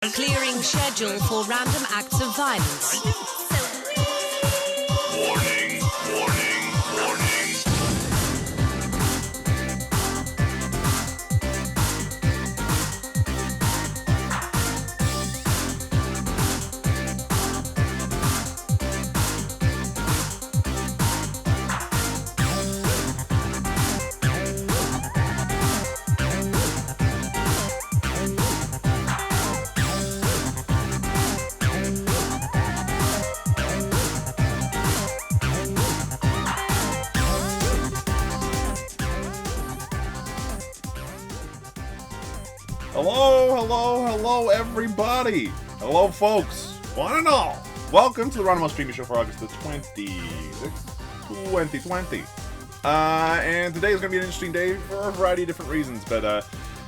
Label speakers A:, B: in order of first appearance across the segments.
A: Clearing schedule for random acts of violence.
B: Warning, warning, warning.
C: Hello, everybody! Hello, folks! One and all! Welcome to the Ronimo Streamisho for August the 26th, 2020. And today is going to be an interesting day for a variety of different reasons, but,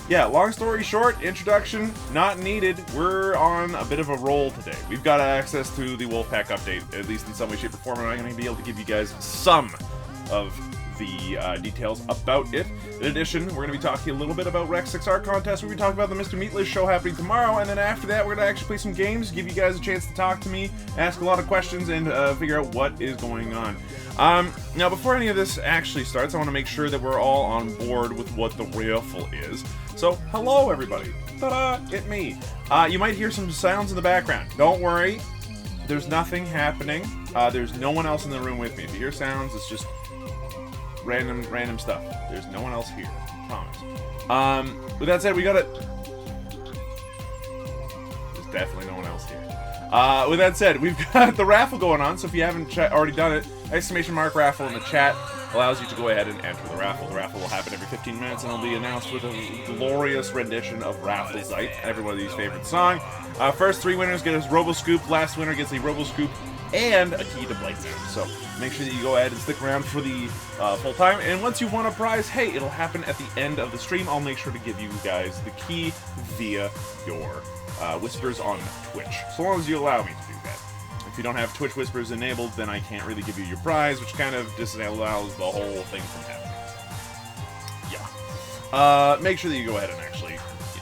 C: yeah, long story short, introduction not needed. We're on a bit of a roll today. We've got access to the Wolfpack update, at least in some way, shape, or form, and I'm going to be able to give you guys some of the details about it. In addition, we're going to be talking a little bit about Rex 6R contest. We're going to be talking about the Mr. Meatless show happening tomorrow, and then after that, we're going to actually play some games, give you guys a chance to talk to me, ask a lot of questions, and figure out what is going on. Now, before any of this actually starts, I want to make sure that we're all on board with what the raffle is. So, hello, everybody. Ta-da! It's me. You might hear some sounds in the background. Don't worry. There's nothing happening. There's no one else in the room with me. If you hear sounds, it's just random stuff. There's no one else here. I promise. With that said, we got it. There's definitely no one else here. With that said, we've got the raffle going on, so if you haven't already done it, !raffle in the chat allows you to go ahead and enter the raffle. The raffle will happen every 15 minutes, and it'll be announced with a glorious rendition of Raffles' everybody's favorite song. First three winners get a Roboscoop, last winner gets a Roboscoop and a key to Blightbound. So make sure that you go ahead and stick around for the full time. And once you've won a prize, hey, it'll happen at the end of the stream. I'll make sure to give you guys the key via your whispers on Twitch, so long as you allow me to do that. If you don't have Twitch whispers enabled, then I can't really give you your prize, which kind of disallows the whole thing from happening. Yeah. Make sure that you go ahead and actually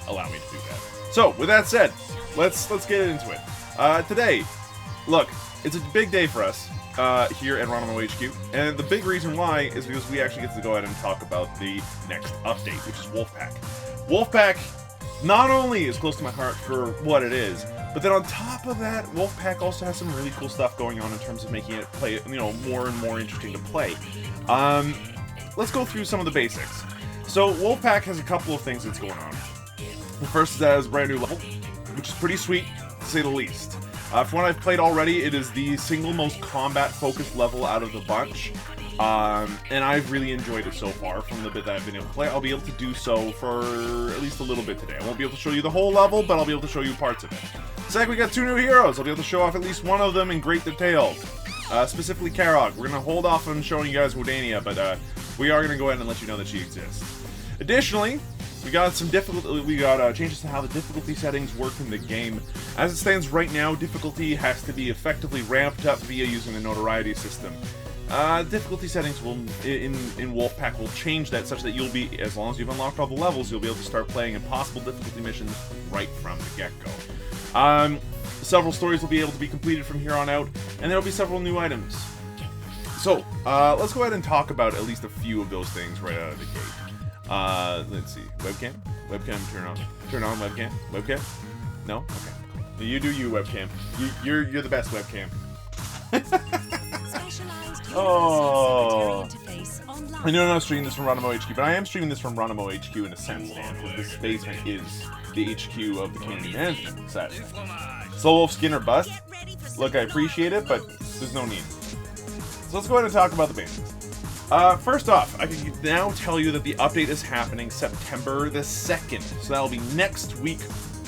C: allow me to do that. So, with that said, let's get into it. Today, look, it's a big day for us here at Ronimo HQ, and the big reason why is because we actually get to go ahead and talk about the next update, which is Wolfpack. Wolfpack not only is close to my heart for what it is, but then on top of that, Wolfpack also has some really cool stuff going on in terms of making it play, more and more interesting to play. Let's go through some of the basics. So Wolfpack has a couple of things that's going on. The first is that it has a brand new level, which is pretty sweet, to say the least. From what I've played already, it is the single most combat-focused level out of the bunch. And I've really enjoyed it so far from the bit that I've been able to play. I'll be able to do so for at least a little bit today. I won't be able to show you the whole level, but I'll be able to show you parts of it. Second, we got two new heroes. I'll be able to show off at least one of them in great detail. Specifically Karog. We're going to hold off on showing you guys Wodania, but we are going to go ahead and let you know that she exists. Additionally, we got some changes to how the difficulty settings work in the game. As it stands right now, difficulty has to be effectively ramped up via using the notoriety system. Difficulty settings will in Wolfpack will change that such that you'll be, as long as you've unlocked all the levels, you'll be able to start playing impossible difficulty missions right from the get-go. Several stories will be able to be completed from here on out, and there will be several new items. So, let's go ahead and talk about at least a few of those things right out of the gate. Let's see. Webcam? Webcam, turn on. Turn on webcam. Webcam? No? Okay. You do you, webcam. You're the best webcam. Oh, I know I'm not streaming this from Ronimo HQ, but I am streaming this from Ronimo HQ in a sense, Dan, because this basement is the HQ of the community management side. Soul Wolf skin or bust? Look, I appreciate it, but there's no need. So let's go ahead and talk about the basics. First off, I can now tell you that the update is happening September the 2nd, so that'll be next week,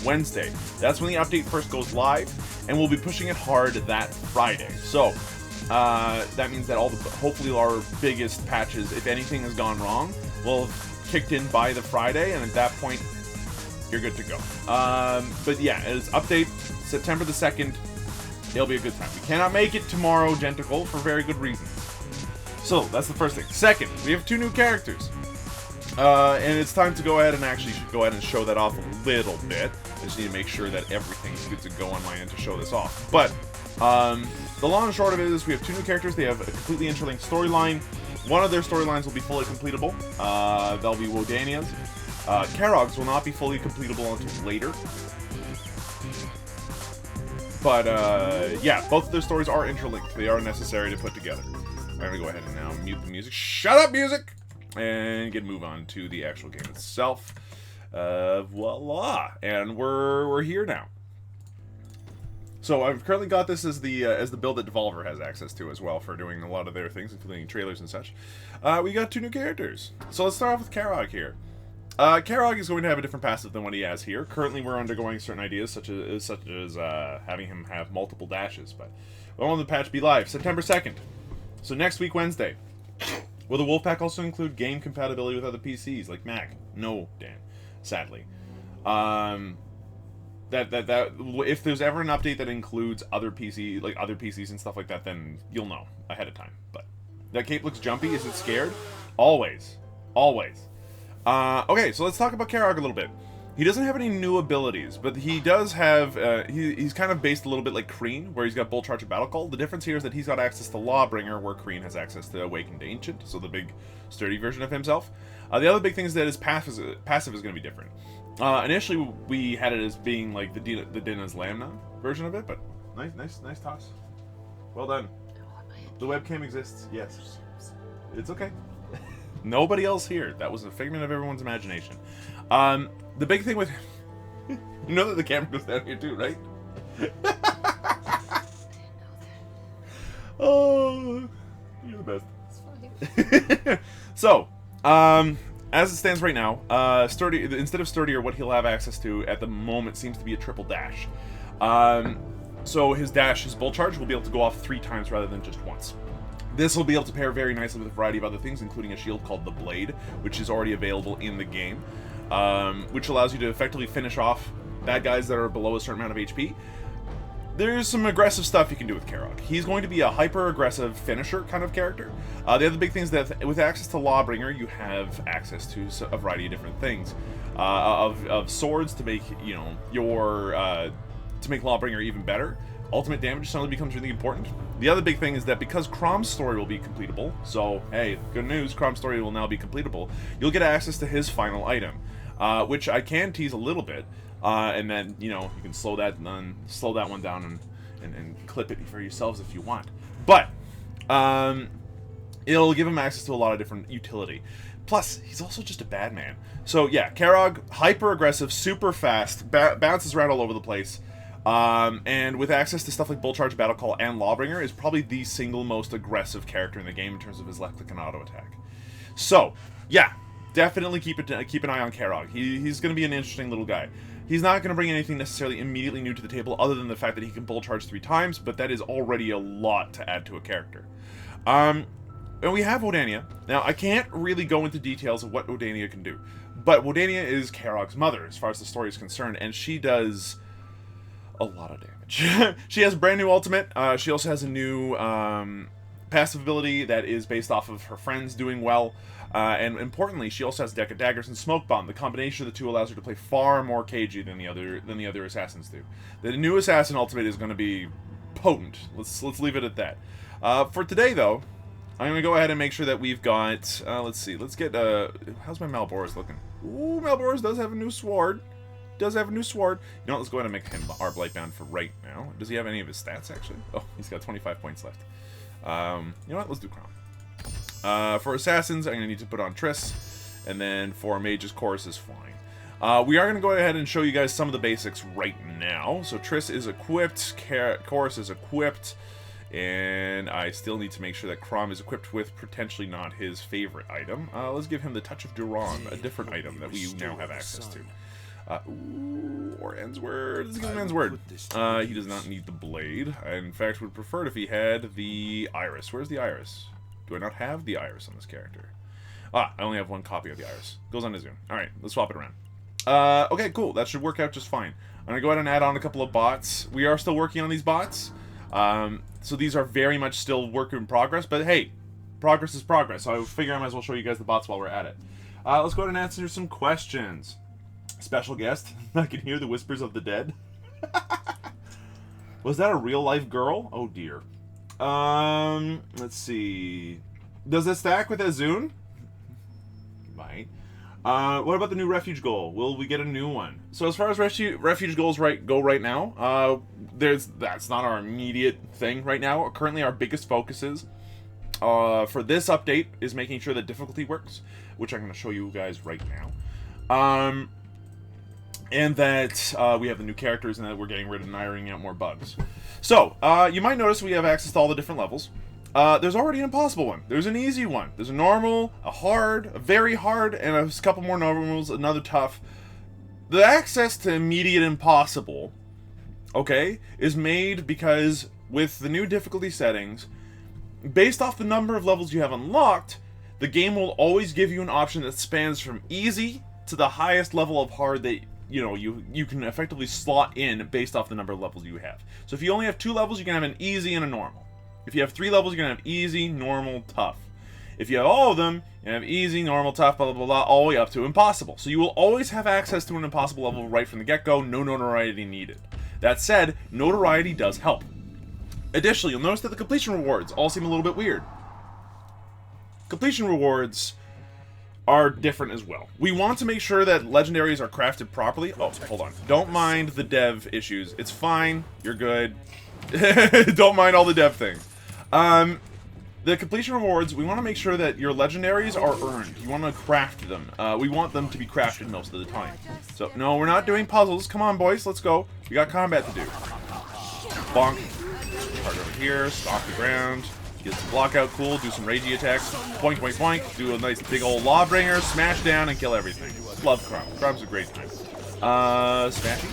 C: Wednesday. That's when the update first goes live, and we'll be pushing it hard that Friday. So, that means that hopefully our biggest patches, if anything has gone wrong, will have kicked in by the Friday, and at that point, you're good to go. But yeah, it's update September the 2nd. It'll be a good time. We cannot make it tomorrow, Genticle, for very good reasons. So, that's the first thing. Second, we have two new characters. And it's time to go ahead and actually show that off a little bit. I just need to make sure that everything's good to go on my end to show this off. But the long and short of it is we have 2 new characters. They have a completely interlinked storyline. One of their storylines will be fully completable. They'll be Wodania's. Karog's will not be fully completable until later. But, yeah, both of their stories are interlinked. They are necessary to put together. I'm going to go ahead and now mute the music. Shut up, music! And move on to the actual game itself. Voila! And we're here now. So I've currently got this as the build that Devolver has access to as well for doing a lot of their things, including trailers and such. We got 2 new characters. So let's start off with Karog here. Karog is going to have a different passive than what he has here. Currently, we're undergoing certain ideas, such as having him have multiple dashes. But when will the patch be live? September 2nd. So next week, Wednesday. Will the Wolfpack also include game compatibility with other PCs like Mac? No, Dan. Sadly. If there's ever an update that includes other PCs and stuff like that, then you'll know ahead of time. But that cape looks jumpy. Is it scared? Always. Always. Okay, so let's talk about Karog a little bit. He doesn't have any new abilities, but he does have, he's kind of based a little bit like Kreen, where he's got Bull Charge and Battle Call. The difference here is that he's got access to Lawbringer, where Kreen has access to Awakened Ancient, so the big, sturdy version of himself. The other big thing is that his passive is going to be different. Initially, we had it as being like the Dina's Lamna version of it, but nice toss. Well done. The webcam exists, yes. It's okay. Nobody else here. That was a figment of everyone's imagination. The big thing with... you know that the camera goes down here too, right? Oh, you're the best. It's fine. So, as it stands right now, Sturdy, instead of Sturdier, what he'll have access to at the moment seems to be a triple dash. So his Bull Charge, will be able to go off 3 times rather than just once. This will be able to pair very nicely with a variety of other things, including a shield called the Blade, which is already available in the game, which allows you to effectively finish off bad guys that are below a certain amount of HP. There's some aggressive stuff you can do with Karog. He's going to be a hyper-aggressive finisher kind of character. The other big thing is that with access to Lawbringer, you have access to a variety of different things. Of swords to make, you know, to make Lawbringer even better. Ultimate damage suddenly becomes really important. The other big thing is that because Crom's story will be completable, so, hey, good news, Crom's story will now be completable, you'll get access to his final item, which I can tease a little bit, and then, you know, you can slow that one down and clip it for yourselves if you want. But, it'll give him access to a lot of different utility. Plus, he's also just a bad man. So, yeah, Karog, hyper-aggressive, super fast, bounces around all over the place. And with access to stuff like Bull Charge, Battle Call, and Lawbringer, is probably the single most aggressive character in the game in terms of his left click and auto attack. So, yeah, definitely keep an eye on Karog. He's going to be an interesting little guy. He's not going to bring anything necessarily immediately new to the table other than the fact that he can Bull Charge 3 times, but that is already a lot to add to a character. And we have Wodania. Now, I can't really go into details of what Wodania can do, but Wodania is Karog's mother as far as the story is concerned, and she does a lot of damage. She has a brand new ultimate. She also has a new passive ability that is based off of her friends doing well. And importantly, she also has Deck of Daggers and Smoke Bomb. The combination of the two allows her to play far more cagey than the other assassins do. The new assassin ultimate is going to be potent. Let's leave it at that. For today, though, I'm going to go ahead and make sure that we've got... let's see. Let's get... how's my Malboros looking? Ooh, Malboros does have a new sword. You know what, let's go ahead and make him our Blightbound for right now. Does he have any of his stats, actually? Oh, he's got 25 points left. You know what, let's do Crown. For Assassins, I'm going to need to put on Triss. And then for Mage's, Chorus is fine. We are going to go ahead and show you guys some of the basics right now. So Triss is equipped, Chorus is equipped, and I still need to make sure that Crom is equipped with potentially not his favorite item. Let's give him the Touch of Duran, a different item that we now have access to. Or Ensword. Let's give him Ensword. He does not need the Blade. I, in fact, would prefer it if he had the Iris. Where's the Iris? Do I not have the Iris on this character? I only have one copy of the Iris. Goes on to Zoom. Alright, let's swap it around. Okay, cool. That should work out just fine. I'm going to go ahead and add on a couple of bots. We are still working on these bots. So these are very much still work in progress. But hey, progress is progress. So I figure I might as well show you guys the bots while we're at it. Let's go ahead and answer some questions. Special guest. I can hear the whispers of the dead. Was that a real-life girl? Oh, dear. Let's see. Does it stack with Azun? Might. What about the new refuge goal? Will we get a new one? So as far as refuge goals go right now, that's not our immediate thing right now. Currently, our biggest focus is for this update is making sure that difficulty works, which I'm going to show you guys right now. And that we have the new characters and that we're getting rid of and ironing out more bugs. So, you might notice we have access to all the different levels. There's already an impossible one. There's an easy one. There's a normal, a hard, a very hard, and a couple more normals, another tough. The access to immediate impossible, okay, is made because with the new difficulty settings, based off the number of levels you have unlocked, the game will always give you an option that spans from easy to the highest level of hard that you can effectively slot in based off the number of levels you have. So if you only have 2 levels, you can have an easy and a normal. If you have 3 levels, you're going to have easy, normal, tough. If you have all of them, you have easy, normal, tough, blah, blah, blah, blah, all the way up to impossible. So you will always have access to an impossible level right from the get-go, no notoriety needed. That said, notoriety does help. Additionally, you'll notice that the completion rewards all seem a little bit weird. Completion rewards are different as well. We want to make sure that legendaries are crafted properly. Oh, hold on. Don't mind the dev issues. It's fine. You're good. Don't mind all the dev things. The completion rewards, we want to make sure that your legendaries are earned. You want to craft them. We want them to be crafted most of the time. So, no, we're not doing puzzles. Come on, boys. Let's go. We got combat to do. Bonk. Charge over here. Stalk the ground. Get some block out, cool, do some ragey attacks, boink, boink, boink, do a nice big old Lawbringer, smash down, and kill everything. Love Crumb. Crumb's a great time. Smashy,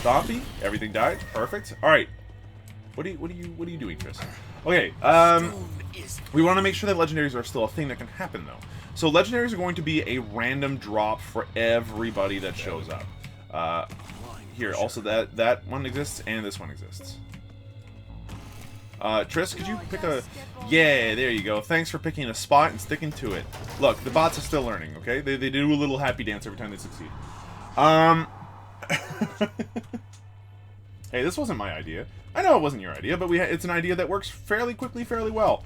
C: Stompy, everything died, perfect. Alright. What are you doing, Chris? Okay, we want to make sure that legendaries are still a thing that can happen, though. So legendaries are going to be a random drop for everybody that shows up. Here, also that one exists, and this one exists. Triss, could you pick a... Yeah, there you go. Thanks for picking a spot and sticking to it. Look, the bots are still learning, okay? They do a little happy dance every time they succeed. Hey, this wasn't my idea. I know it wasn't your idea, but it's an idea that works fairly quickly, fairly well.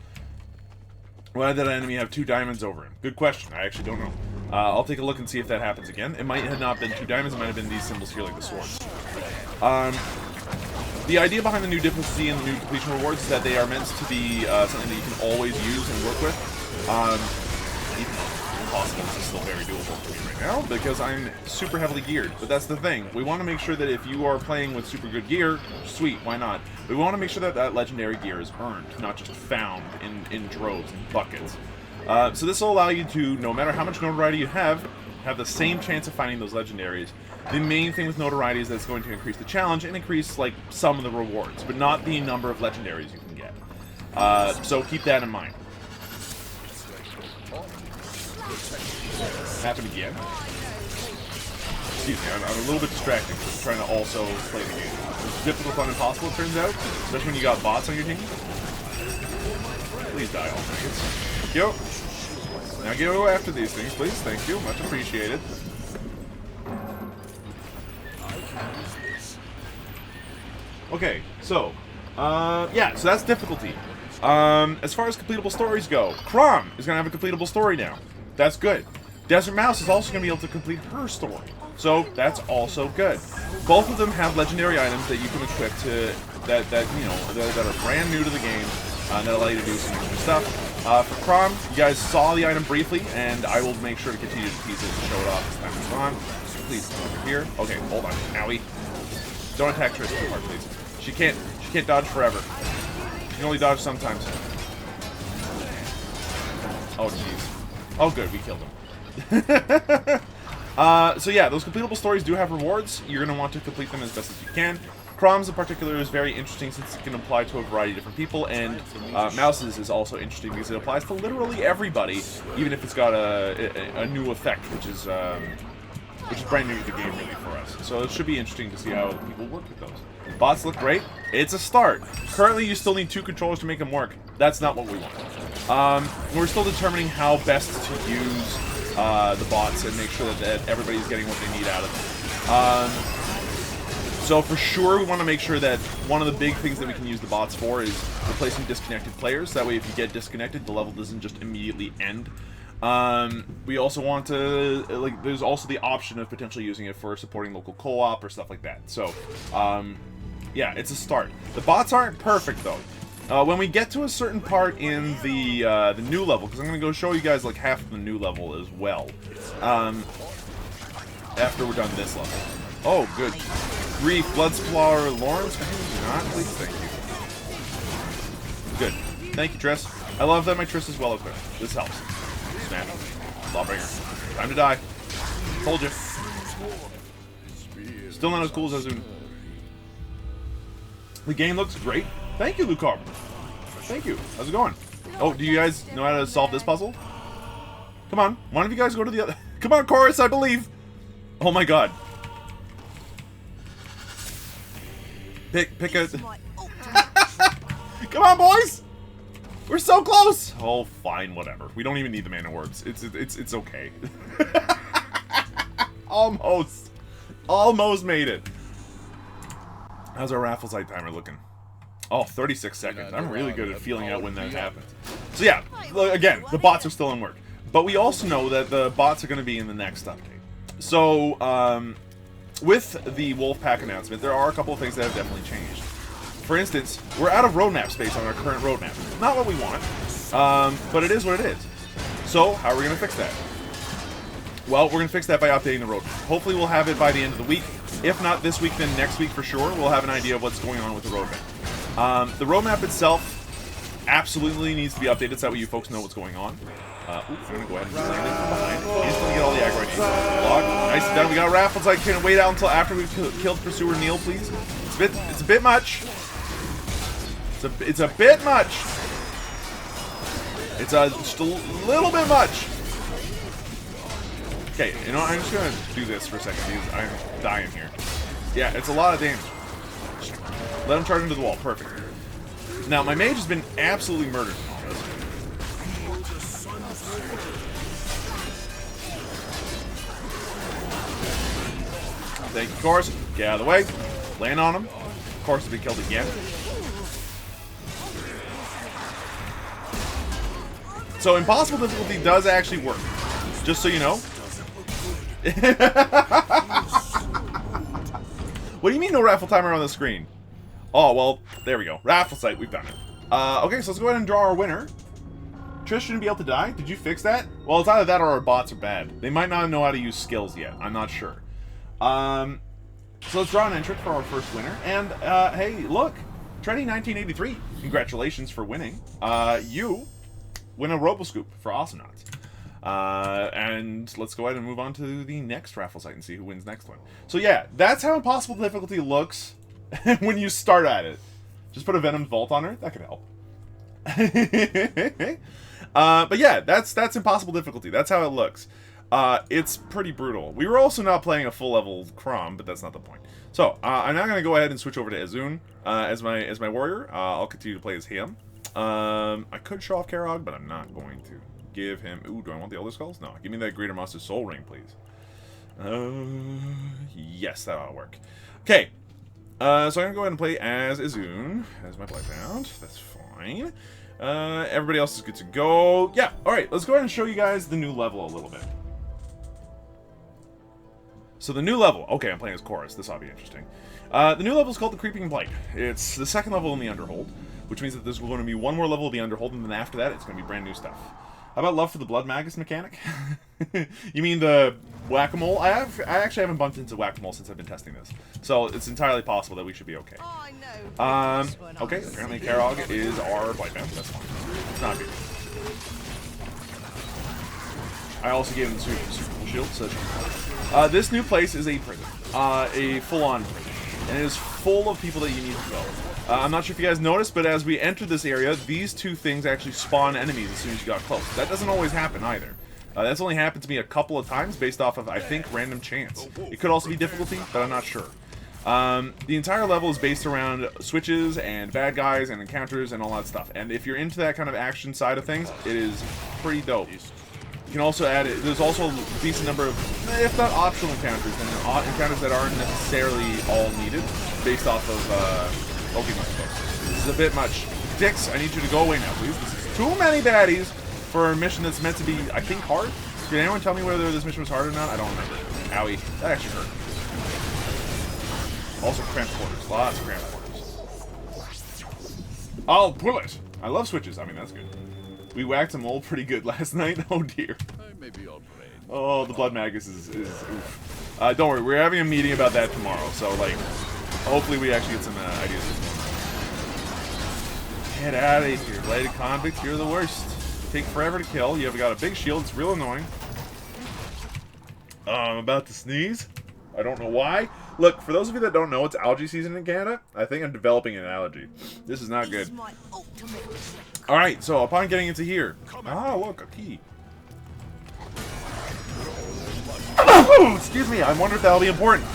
C: Why did that enemy have 2 diamonds over him? Good question. I actually don't know. I'll take a look and see if that happens again. It might have not been 2 diamonds. It might have been these symbols here, like the swords. The idea behind the new difficulty and the new completion rewards is that they are meant to be something that you can always use and work with. Even impossible is still very doable for me right now because I'm super heavily geared. But that's the thing. We want to make sure that if you are playing with super good gear, sweet, why not? We want to make sure that that legendary gear is earned, not just found in droves and buckets. So this will allow you to, no matter how much notoriety you have the same chance of finding those legendaries. The main thing with notoriety is that it's going to increase the challenge and increase, like, some of the rewards, but not the number of legendaries you can get. So keep that in mind. Happen again. Excuse me, I'm a little bit distracted because I'm trying to also play the game. It's difficult on impossible, it turns out, especially when you got bots on your team. Please die, all things. Thank you. Now go after these things, please. Thank you. Much appreciated. Okay, so, yeah, so that's difficulty. As far as completable stories go, Crom is going to have a completable story now. That's good. Desert Mouse is also going to be able to complete her story. So, that's also good. Both of them have legendary items that you can equip to, that are brand new to the game, that allow you to do some extra stuff. For Crom, you guys saw the item briefly, and I will make sure to continue to tease it and show it off as time goes on. Please, over here. Okay, hold on. Owie. Don't attack Trish too hard, please. She can't dodge forever. She can only dodge sometimes. Oh, jeez. Oh, good, we killed him. So yeah, those completable stories do have rewards. You're going to want to complete them as best as you can. Crom's in particular is very interesting since it can apply to a variety of different people, and Mouse's is also interesting because it applies to literally everybody, even if it's got a new effect, which is brand new to the game really for us. So it should be interesting to see how people work with those. Bots look great. It's a start. Currently, you still need 2 controllers to make them work. That's not what we want. We're still determining how best to use the bots and make sure that everybody's getting what they need out of them. So for sure, we want to make sure that one of the big things that we can use the bots for is replacing disconnected players. That way, if you get disconnected, the level doesn't just immediately end. We also want to, like, there's also the option of potentially using it for supporting local co-op or stuff like that. So, yeah, it's a start. The bots aren't perfect, though. When we get to a certain part in the new level, because I'm going to go show you guys, like, half of the new level as well, after we're done this level. Oh, good grief. Bloodsplower Lawrence? Can you not, please? Thank you. Good. Thank you, Triss. I love that my Triss is well equipped. This helps. Smash. Lawbringer. Time to die. Told you. Still not as cool as Azun. The game looks great. Thank you, Lucar. Thank you. How's it going? Oh, do you guys know how to solve this puzzle? Come on. One of you guys go to the other. Come on, Chorus, I believe. Oh my god. Pick a... Come on, boys! We're so close! Oh, fine, whatever. We don't even need the mana orbs. It's okay. Almost. Almost made it. How's our Raffles Light timer looking? Oh, 36 seconds. I'm really good at feeling out when that happens. So yeah, again, the bots are still in work. But we also know that the bots are going to be in the next update. So, with the Wolfpack announcement, there are a couple of things that have definitely changed. For instance, we're out of roadmap space on our current roadmap. Not what we want, but it is what it is. So, how are we going to fix that? Well, we're going to fix that by updating the roadmap. Hopefully we'll have it by the end of the week. If not this week, then next week for sure. We'll have an idea of what's going on with the roadmap. The roadmap itself absolutely needs to be updated so that way you folks know what's going on. I'm going to go ahead and land it from behind. He's going to get all the aggro I need. Log. Nice and done. We got Raffles. I can't wait out until after we've killed Pursuer Neil, please. It's a bit much. It's a bit much. It's just a little bit much. Okay, you know, I'm just going to do this for a second because I'm dying here. Yeah, it's a lot of damage. Let him charge into the wall. Perfect. Now, my mage has been absolutely murdered. Thank you, Chorus. Get out of the way. Land on him. Of course, to be killed again. So, impossible difficulty does actually work. Just so you know. What do you mean no raffle timer on the screen? Oh, well, there we go. Raffle site, we've done it. Okay, so let's go ahead and draw our winner. Trish shouldn't be able to die. Did you fix that? Well, it's either that or our bots are bad. They might not know how to use skills yet. I'm not sure. So let's draw an entrant for our first winner. And, hey, look. Trenny1983. Congratulations for winning. You win a RoboScoop for Awesomenauts. And let's go ahead and move on to the next raffle site and see who wins next one. So yeah, that's how impossible difficulty looks when you start at it. Just put a Venom Vault on her. That could help. But yeah, that's impossible difficulty. That's how it looks. It's pretty brutal. We were also not playing a full level Crom, but that's not the point. So I'm now going to go ahead and switch over to Azun as my warrior. I'll continue to play as him. I could show off Karog, but I'm not going to. Give him... Ooh, do I want the Elder Skulls? No. Give me that Greater Monster Soul Ring, please. Yes, that ought to work. Okay. So I'm going to go ahead and play as Azun, as my Blightbound. That's fine. Everybody else is good to go. Yeah, alright. Let's go ahead and show you guys the new level a little bit. So the new level... Okay, I'm playing as Chorus. This ought to be interesting. The new level is called the Creeping Blight. It's the second level in the Underhold, which means that there's going to be one more level of the Underhold, and then after that, it's going to be brand new stuff. How about love for the Blood Magus mechanic? You mean the Whack-A-Mole? I actually haven't bumped into Whack-A-Mole since I've been testing this. So it's entirely possible that we should be okay. Okay, apparently Karog is our Blightbound. That's fine. It's not good. I also gave him the super cool shield, so this new place is a prison. A full-on prison. And it is full of people that you need to go. I'm not sure if you guys noticed, but as we enter this area, these two things actually spawn enemies as soon as you got close. That doesn't always happen either. That's only happened to me a couple of times based off of, I think, random chance. It could also be difficulty, but I'm not sure. The entire level is based around switches and bad guys and encounters and all that stuff. And if you're into that kind of action side of things, it is pretty dope. You can also add it. There's also a decent number of, if not optional encounters, then encounters that aren't necessarily all needed, based off of Pokemon books. This is a bit much. Dix, I need you to go away now, please. This is too many baddies for a mission that's meant to be, I think, hard. Did anyone tell me whether this mission was hard or not? I don't remember. Owie. That actually hurt. Also cramped quarters. Lots of cramped quarters. I'll pull it! I love switches. I mean, that's good. We whacked a mole pretty good last night. Oh, dear. Oh, the blood magus is oof. Don't worry. We're having a meeting about that tomorrow. So, like, hopefully we actually get some ideas. Get out of here. Bladed convict, you're the worst. Take forever to kill. You've got a big shield. It's real annoying. I'm about to sneeze. I don't know why. Look, for those of you that don't know, it's allergy season in Canada. I think I'm developing an allergy. This is not good. Alright, so upon getting into here. Ah, look, a key. Excuse me, I wonder if that'll be important.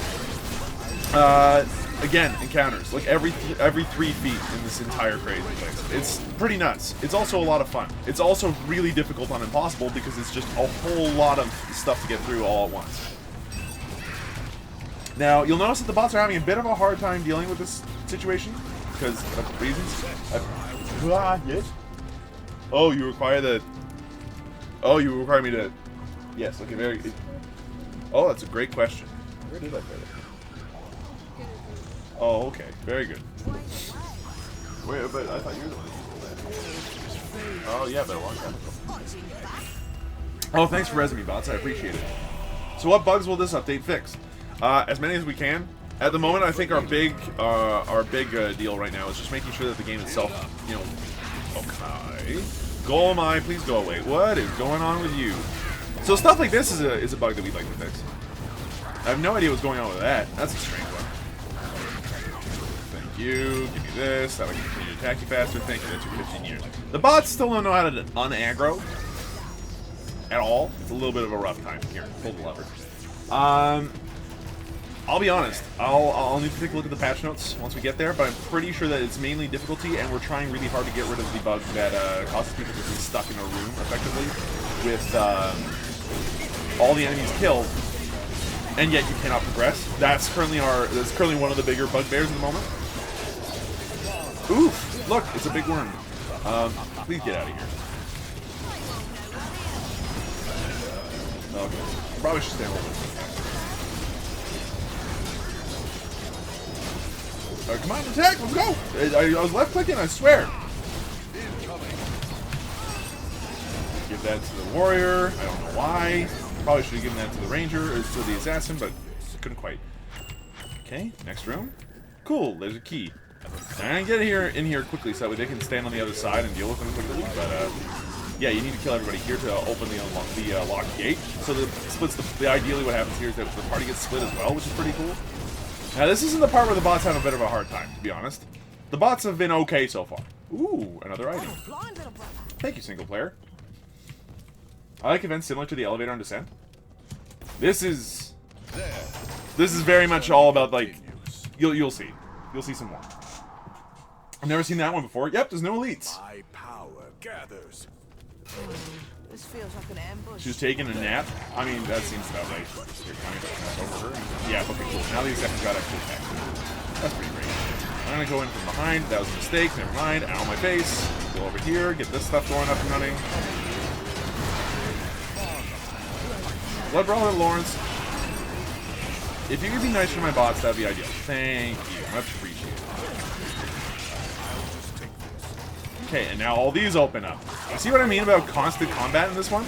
C: Again, encounters. Like every 3 feet in this entire crazy place. It's pretty nuts. It's also a lot of fun. It's also really difficult on impossible because it's just a whole lot of stuff to get through all at once. Now, you'll notice that the bots are having a bit of a hard time dealing with this situation because of reasons. Yes. Oh, you require the... Oh, you require me to... Yes, okay, very... Oh, that's a great question. Where did I put it? Oh, okay. Very good. Wait, but I thought you were the one. Oh, yeah, but a long time ago. Oh, thanks for resing me, bots. I appreciate it. So what bugs will this update fix? As many as we can. At the moment, I think our big deal right now is just making sure that the game itself, you know... Okay. Golem, please go away. What is going on with you? So stuff like this is a bug that we'd like to fix. I have no idea what's going on with that. That's a strange one. Thank you. Give me this. That way I can continue to attack you faster. Thank you. That took 15 years. The bots still don't know how to un-aggro. At all. It's a little bit of a rough time. Here, pull the lever. I'll be honest. I'll need to take a look at the patch notes once we get there, but I'm pretty sure that it's mainly difficulty, and we're trying really hard to get rid of the bug that causes people to be stuck in a room, effectively, with all the enemies killed, and yet you cannot progress. That's currently one of the bigger bugbears at the moment. Oof! Look, it's a big worm. Please get out of here. Okay. Probably should stand over. Come on, attack! Let's go! I was left clicking, I swear! Give that to the warrior. I don't know why. Probably should have given that to the ranger, or to the assassin, but couldn't quite. Okay, next room. Cool, there's a key. And get in here quickly so that they can stand on the other side and deal with them quickly. But yeah, you need to kill everybody here to open the locked gate. So the splits. Ideally, what happens here is that the party gets split as well, which is pretty cool. Now, this isn't the part where the bots have a bit of a hard time, to be honest. The bots have been okay so far. Ooh, another item. Thank you, single player. I like events similar to the elevator on Descent. This is very much all about, like, you'll see. You'll see some more. I've never seen that one before. Yep, there's no elites.
B: My power gathers.
D: This feels like an ambush.
C: She was taking a nap. I mean, that seems about right. You're kind of over her. Yeah, okay, cool. Now the exception got actually attacked. That's pretty great. I'm gonna go in from behind. That was a mistake. Never mind. Ow, my face. Go over here. Get this stuff going up and running. Blood Brother Lawrence. If you could be nice to my bots, that'd be ideal. Thank you. Much appreciated. Okay, and now all these open up. See what I mean about constant combat in this one?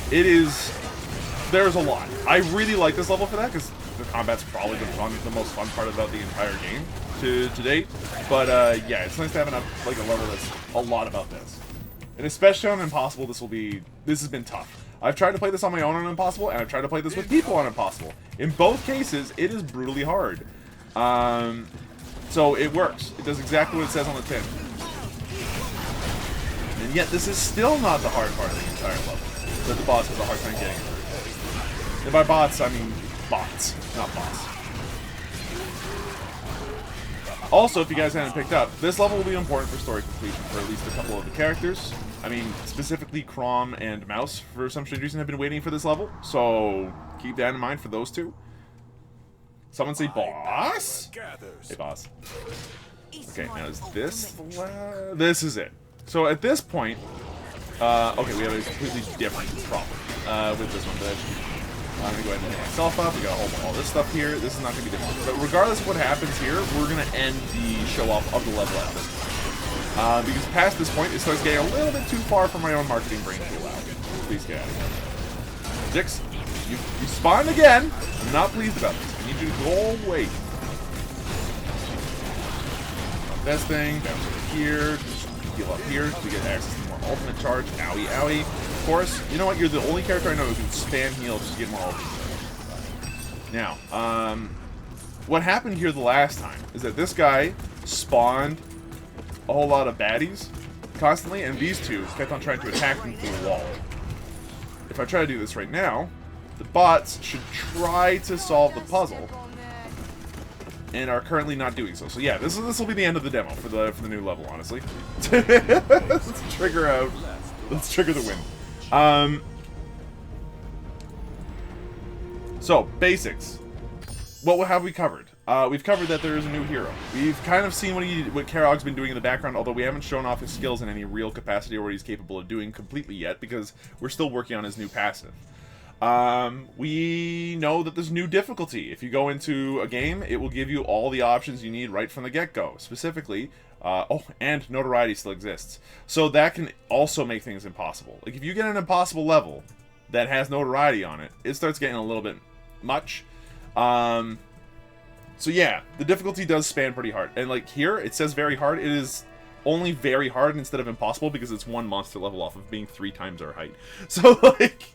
C: There's a lot. I really like this level for that, because the combat's probably the most fun part about the entire game to date. But yeah, it's nice to have a level that's a lot about this. And especially on Impossible, this has been tough. I've tried to play this on my own on Impossible, and I've tried to play this with people on Impossible. In both cases, it is brutally hard. So it works. It does exactly what it says on the tin. And yet, this is still not the hard part of the entire level that the boss has a hard time getting through. And by bots, I mean bots, not boss. Also, if you guys haven't picked up, this level will be important for story completion for at least a couple of the characters. I mean, specifically Crom and Mouse, for some strange reason, have been waiting for this level. So, keep that in mind for those two. Someone say boss? Hey, boss. Okay, now is this this is it. So at this point, okay, we have a completely different problem with this one. But I'm going to go ahead and hit myself up. We got all this stuff here. This is not going to be different. But regardless of what happens here, we're going to end the show-off of the level at this point. Because past this point, it starts getting a little bit too far for my own marketing brain to allow. Please get out of here. Zix, you spawned again. I'm not pleased about this. I need you to go away. This thing, bounce over here, heal up here to get access to more ultimate charge. Owie, owie. Of course, you know what? You're the only character I know who can spam heal just to get more ultimate. Now, what happened here the last time is that this guy spawned a whole lot of baddies constantly, and these two kept on trying to attack him through the wall. If I try to do this right now, the bots should try to solve the puzzle, and are currently not doing so. So yeah, this will be the end of the demo for the new level, honestly. Let's trigger the win. So basics. What have we covered? We've covered that there is a new hero. We've kind of seen what Karog's been doing in the background, although we haven't shown off his skills in any real capacity or what he's capable of doing completely yet, because we're still working on his new passive. We know that there's new difficulty. If you go into a game, it will give you all the options you need right from the get-go. Specifically, oh, and notoriety still exists. So that can also make things impossible. Like, if you get an impossible level that has notoriety on it, it starts getting a little bit much. So yeah, the difficulty does span pretty hard. And like here, it says very hard. It is only very hard instead of impossible because it's one monster level off of being 3 times our height. So like...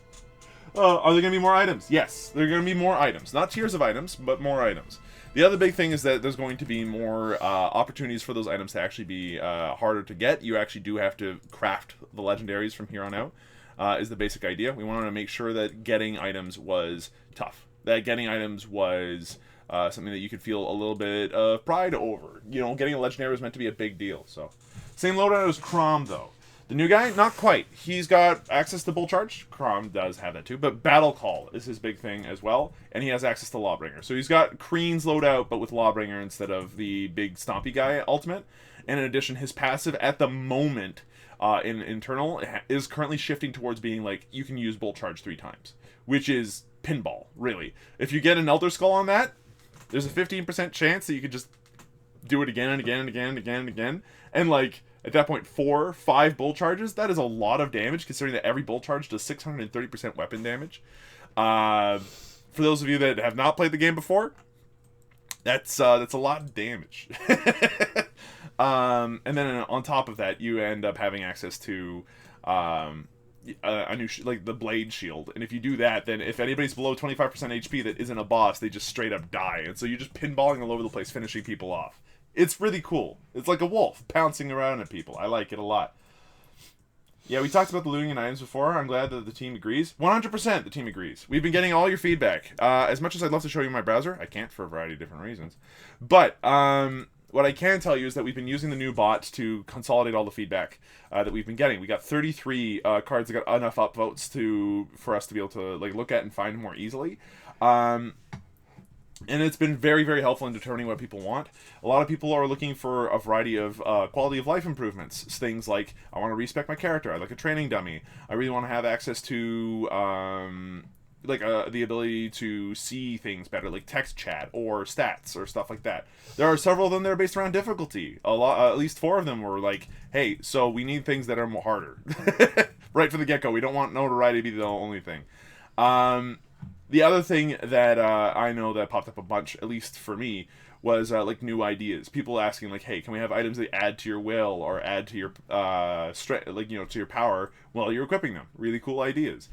C: are there going to be more items? Yes, there are going to be more items. Not tiers of items, but more items. The other big thing is that there's going to be more opportunities for those items to actually be harder to get. You actually do have to craft the legendaries from here on out, is the basic idea. We wanted to make sure that getting items was tough. That getting items was something that you could feel a little bit of pride over. You know, getting a legendary was meant to be a big deal. So, same loadout as Crom, though. The new guy, not quite. He's got access to Bull Charge. Crom does have that too, but Battle Call is his big thing as well, and he has access to Lawbringer. So he's got Kreen's loadout, but with Lawbringer instead of the big Stompy guy ultimate. And in addition, his passive at the moment in Internal is currently shifting towards being like, you can use Bull Charge 3 times, which is pinball, really. If you get an Elder Skull on that, there's a 15% chance that you could just do it again and again and again and again and again, and like... At that point, 4, 5 bull charges, that is a lot of damage, considering that every bull charge does 630% weapon damage. For those of you that have not played the game before, that's a lot of damage. And then on top of that, you end up having access to a new, like the blade shield. And if you do that, then if anybody's below 25% HP that isn't a boss, they just straight up die. And so you're just pinballing all over the place, finishing people off. It's really cool. It's like a wolf pouncing around at people. I like it a lot. Yeah, we talked about the looting and items before. I'm glad that the team agrees. 100% the team agrees. We've been getting all your feedback. As much as I'd love to show you my browser, I can't for a variety of different reasons. But what I can tell you is that we've been using the new bot to consolidate all the feedback that we've been getting. We got 33 cards that got enough upvotes for us to be able to like look at and find more easily. And it's been very, very helpful in determining what people want. A lot of people are looking for a variety of quality of life improvements. Things like, I want to respec my character. I like a training dummy. I really want to have access to the ability to see things better, like text chat or stats or stuff like that. There are several of them that are based around difficulty. At least 4 of them were like, hey, so we need things that are more harder. Right from the get-go. We don't want notoriety to be the only thing. The other thing that I know that popped up a bunch, at least for me, was like new ideas. People asking like, "Hey, can we have items that add to your will or add to your strength, like to your power while you're equipping them?" Really cool ideas.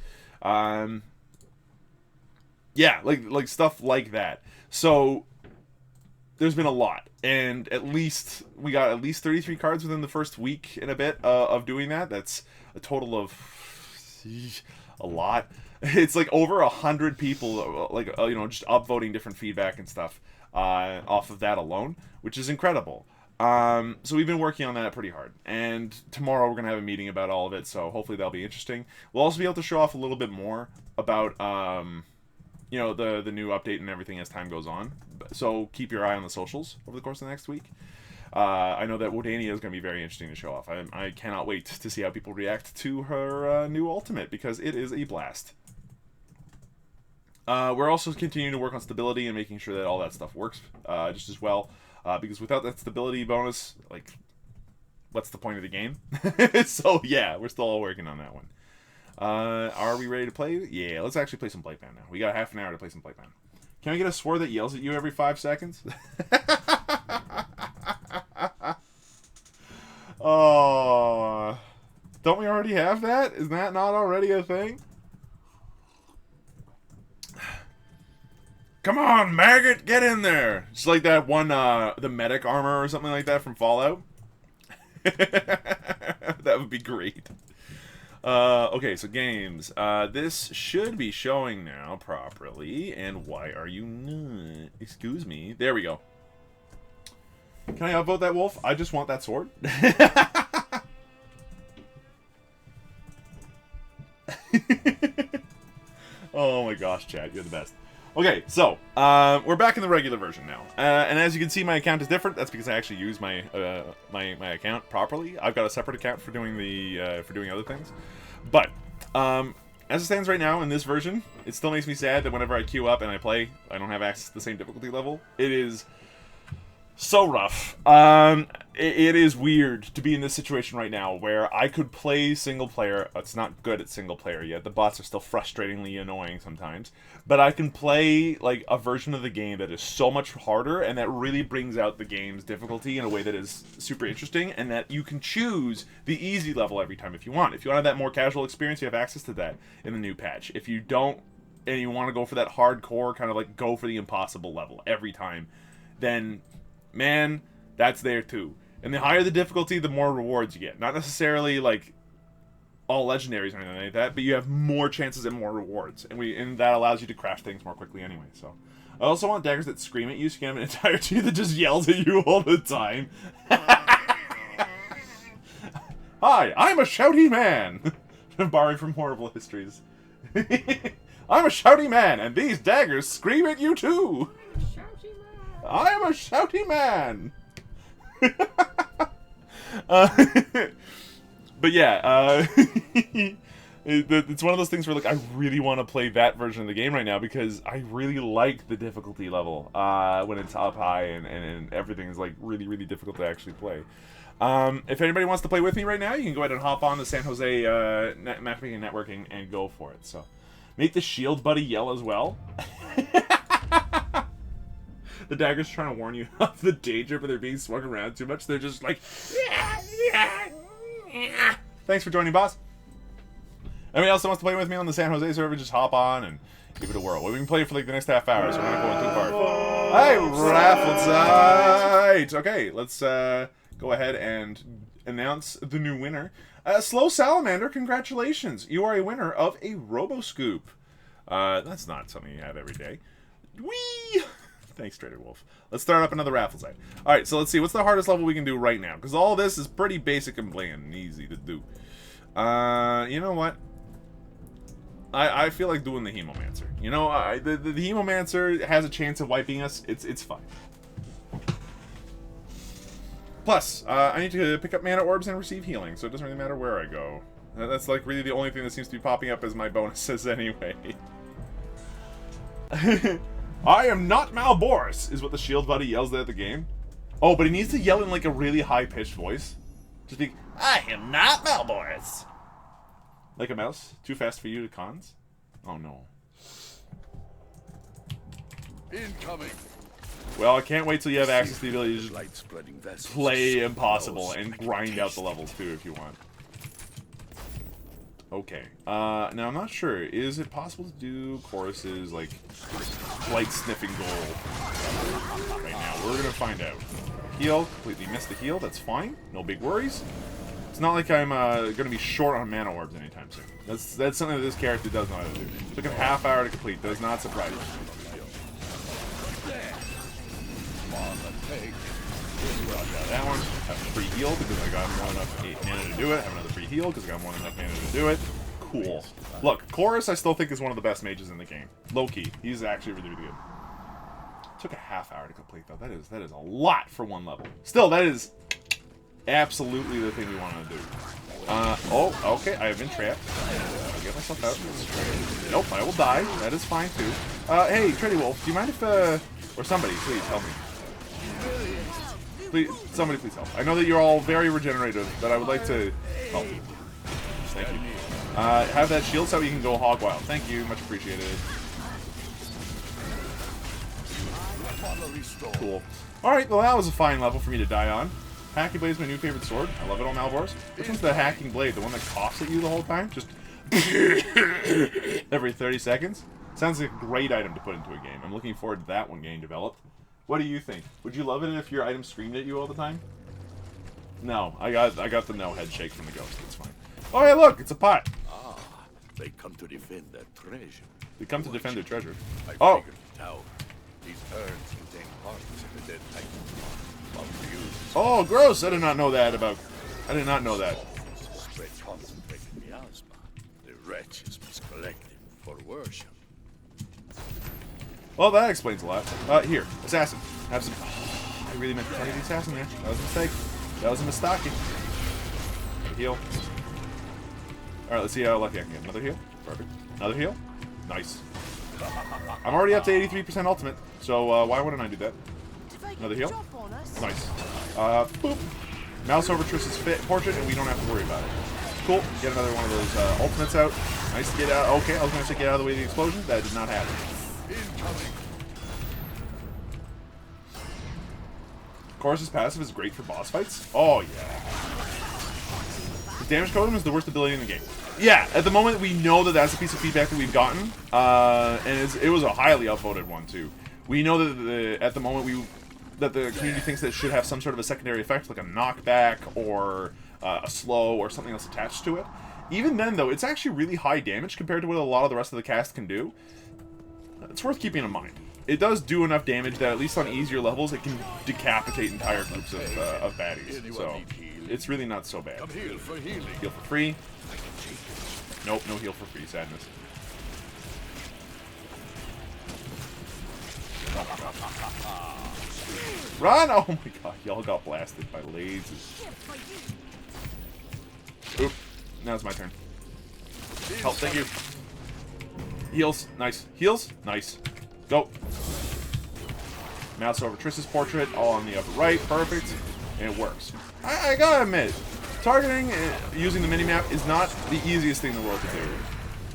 C: Yeah, like stuff like that. So there's been a lot, and we got at least 33 cards within the first week and a bit of doing that. That's a total of a lot. It's like over 100 people, like just upvoting different feedback and stuff. off of that alone, which is incredible. So we've been working on that pretty hard, and tomorrow we're going to have a meeting about all of it, so hopefully that'll be interesting. We'll also be able to show off a little bit more about, you know, the new update and everything as time goes on. So keep your eye on the socials over the course of the next week. I know that Wodania is going to be very interesting to show off. I cannot wait to see how people react to her new ultimate, because it is a blast. We're also continuing to work on stability and making sure that all that stuff works just as well. Because without that stability bonus, like, what's the point of the game? So, yeah, we're still all working on that one. Are we ready to play? Yeah, let's actually play some Blightbound now. We got half an hour to play some Blightbound. Can I get a sword that yells at you every 5 seconds? Oh, don't we already have that? Is that not already a thing? Come on, maggot, get in there! It's like that one, the medic armor or something like that from Fallout. That would be great. Okay, so games. This should be showing now properly, and why are you not? Excuse me. There we go. Can I upvote that wolf? I just want that sword. Oh my gosh, Chad, you're the best. Okay, so, we're back in the regular version now. And as you can see, my account is different. That's because I actually use my my account properly. I've got a separate account for doing the for doing other things. But as it stands right now in this version, it still makes me sad that whenever I queue up and I play, I don't have access to the same difficulty level. It is so rough. It is weird to be in this situation right now where I could play single player. It's not good at single player yet. The bots are still frustratingly annoying sometimes. But I can play like a version of the game that is so much harder and that really brings out the game's difficulty in a way that is super interesting, and that you can choose the easy level every time if you want. If you want to have that more casual experience, you have access to that in the new patch. If you don't and you want to go for that hardcore kind of like go for the impossible level every time, then man, that's there too. And the higher the difficulty, the more rewards you get. Not necessarily like all legendaries or anything like that, but you have more chances and more rewards, and that allows you to crash things more quickly anyway. So I also want daggers that scream at you, so you can have an entire team that just yells at you all the time. Hi, I'm a shouty man. Borrowing from horrible histories. I'm a shouty man, and these daggers scream at you too. I am a shouty man. But yeah, it's one of those things where like I really want to play that version of the game right now because I really like the difficulty level when it's up high and everything is like really, really difficult to actually play. If anybody wants to play with me right now, you can go ahead and hop on the San Jose Matchmaking and Networking and go for it. So make the shield buddy yell as well. The dagger's trying to warn you of the danger, but they're being swung around too much. They're just like, thanks for joining, boss. Anybody else that wants to play with me on the San Jose server, just hop on and give it a whirl. We can play for like the next half hour, so we're not going too far. Hey, Raffles! Okay, let's go ahead and announce the new winner. Slow Salamander, congratulations. You are a winner of a Roboscoop. That's not something you have every day. Whee! Thanks, Trader Wolf. Let's start up another Raffles side. Alright, so let's see. What's the hardest level we can do right now? Because all this is pretty basic and bland and easy to do. You know what? I feel like doing the Hemomancer. You know, the Hemomancer has a chance of wiping us. It's fine. Plus, I need to pick up mana orbs and receive healing, so it doesn't really matter where I go. That's like really the only thing that seems to be popping up as my bonuses anyway. I am not Malboris, is what the shield buddy yells at the game. Oh, but he needs to yell in like a really high-pitched voice. Just be, I am not Malboris. Like a mouse? Too fast for you to cons? Oh no.
B: Incoming.
C: Well, I can't wait till you have access to the ability to just play Impossible and grind out the levels too if you want. Okay. Now I'm not sure. Is it possible to do choruses like Blight sniffing goal right now? We're gonna find out. Heal. Completely missed the heal. That's fine. No big worries. It's not like I'm gonna be short on mana orbs anytime soon. That's something that this character does know how to do. Took a half hour to complete. Does not surprise me. That one. Have a free heal because I got more than enough mana to do it. Have another free heal because I got more than enough mana to do it. Cool. Look, Chorus I still think is one of the best mages in the game. Low-key. He's actually really, really good. Took a half hour to complete though. That is a lot for one level. Still, that is absolutely the thing we want to do. Oh, okay, I have been trapped. I'll get myself out. Nope, I will die. That is fine too. Hey, Treddy Wolf, do you mind if or somebody, please help me. Please, somebody please help. I know that you're all very regenerative, but I would like to help. Thank you. Have that shield so you can go hog wild. Thank you, much appreciated. Cool. Alright, well that was a fine level for me to die on. Hacking Blade is my new favorite sword. I love it on Malbors. Which one's the Hacking Blade? The one that coughs at you the whole time? Just every 30 seconds? Sounds like a great item to put into a game. I'm looking forward to that one getting developed. What do you think? Would you love it if your item screamed at you all the time? No, I got the no head shake from the ghost. It's fine. Oh hey, look, it's a pot.
B: Ah, they come to defend their treasure.
C: They come to defend their treasure.
B: I
C: Oh,
B: figured it out. These urns contain parts of the dead titan.
C: oh, gross! I did not know that about. I did not know that.
B: Spread concentrated miasma. The wretches must collect them for worship.
C: Well, that explains a lot. Here, assassin. Have some. Oh, I really meant to target the assassin there. That was a mistake. That was a mistake. Heal. Alright, let's see how lucky I can get. Another heal. Perfect. Another heal. Nice. I'm already up to 83% ultimate, so why wouldn't I do that? Another heal. Nice. Boop. Mouse over Triss's portrait, and we don't have to worry about it. Cool. Get another one of those ultimates out. Nice to get out. Okay, I was going to say get out of the way of the explosion. That did not happen. Chorus's passive is great for boss fights. Oh, yeah. The damage totem is the worst ability in the game. Yeah, at the moment, we know that that's a piece of feedback that we've gotten. And it was a highly upvoted one, too. We know that at the moment, that the community thinks that it should have some sort of a secondary effect, like a knockback or a slow or something else attached to it. Even then, though, it's actually really high damage compared to what a lot of the rest of the cast can do. It's worth keeping in mind. It does do enough damage that, at least on easier levels, it can decapitate entire groups of baddies. So, it's really not so bad.
B: Heal for healing.
C: Heal for free. Nope, no heal for free. Sadness. Run! Oh my god, y'all got blasted by lasers. Oop. Now it's my turn. Help, thank you. Heals. Nice. Heals. Nice. Go. Mouse over Triss's portrait, all on the upper right. Perfect. And it works. I gotta admit, targeting using the minimap is not the easiest thing in the world to do.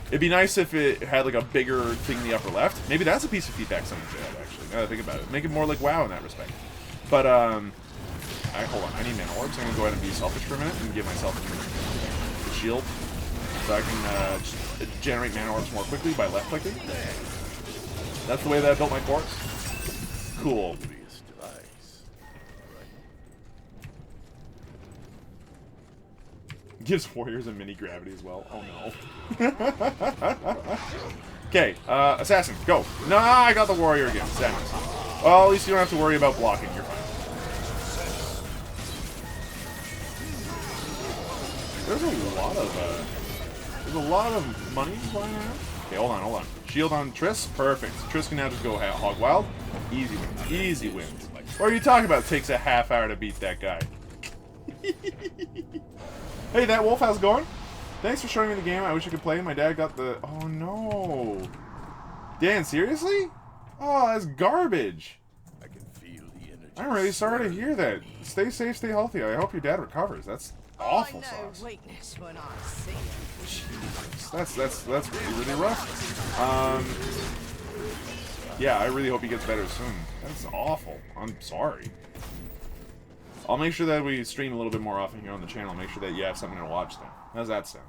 C: It'd be nice if it had like a bigger thing in the upper left. Maybe that's a piece of feedback someone should have, actually, now that I think about it. Make it more like WoW in that respect. But, hold on. I need mana orbs. I'm gonna go ahead and be selfish for a minute and give myself a shield. So I can just generate mana orbs more quickly by left clicking. That's the way that I built my course. Cool. Gives warriors a mini gravity as well. Oh no. Okay, assassin, go. No, I got the warrior again. Sadness. Well, at least you don't have to worry about blocking. You're fine. There's a lot of money flying around. Okay, hold on. Shield on Triss, perfect. Triss can now just go hog wild. Easy wins. Easy wins. What are you talking about? It takes a half hour to beat that guy. Hey, that wolf, how's it going? Thanks for showing me the game. I wish I could play. My dad got the... Oh, no. Dan, seriously? Oh, that's garbage.
B: I can feel the energy.
C: I'm really sorry to hear that. Stay safe, stay healthy. I hope your dad recovers. That's awful sauce.
D: Weakness when I see it.
C: That's really, really rough. Yeah, I really hope he gets better soon. That's awful. I'm sorry. I'll make sure that we stream a little bit more often here on the channel. Make sure that you have something to watch then. How's that sound?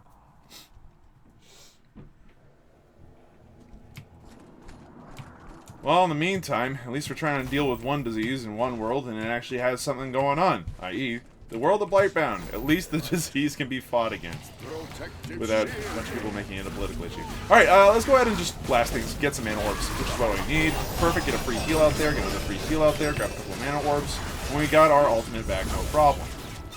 C: Well, in the meantime, at least we're trying to deal with one disease in one world, and it actually has something going on, i.e., the world of Blightbound. At least the disease can be fought against without a bunch of people making it a political issue. Alright, let's go ahead and just blast things. Get some mana orbs, which is what we need. Perfect, get a free heal out there, get another free heal out there, grab a couple of mana orbs, and we got our ultimate back, no problem.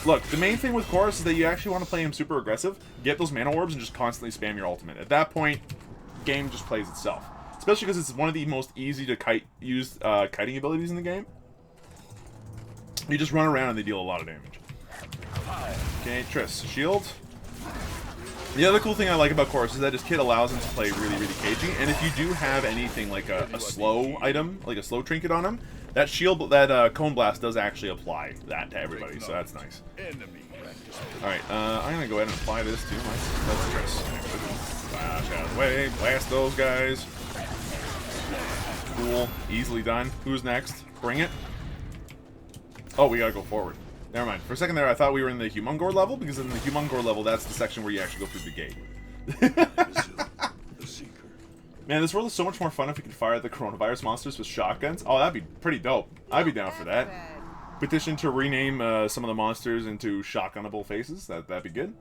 C: Look, the main thing with Chorus is that you actually want to play him super aggressive, get those mana orbs, and just constantly spam your ultimate. At that point, game just plays itself. Especially because it's one of the most easy to use kiting abilities in the game. You just run around and they deal a lot of damage. Okay, Triss, shield. The other cool thing I like about Chorus is that his kit allows him to play really, really cagey, and if you do have anything like a slow item, like a slow trinket on him, that shield, that Cone Blast does actually apply that to everybody, so that's nice. Alright, I'm gonna go ahead and apply this to my Triss. Flash out of the way, blast those guys. Cool, easily done. Who's next? Bring it. Oh, we gotta go forward. Never mind. For a second there, I thought we were in the Humongore level, because in the Humongore level, that's the section where you actually go through the gate. Man, this world is so much more fun if we could fire at the coronavirus monsters with shotguns. Oh, that'd be pretty dope. I'd be down for that. Petition to rename some of the monsters into shotgunnable faces. That'd be good.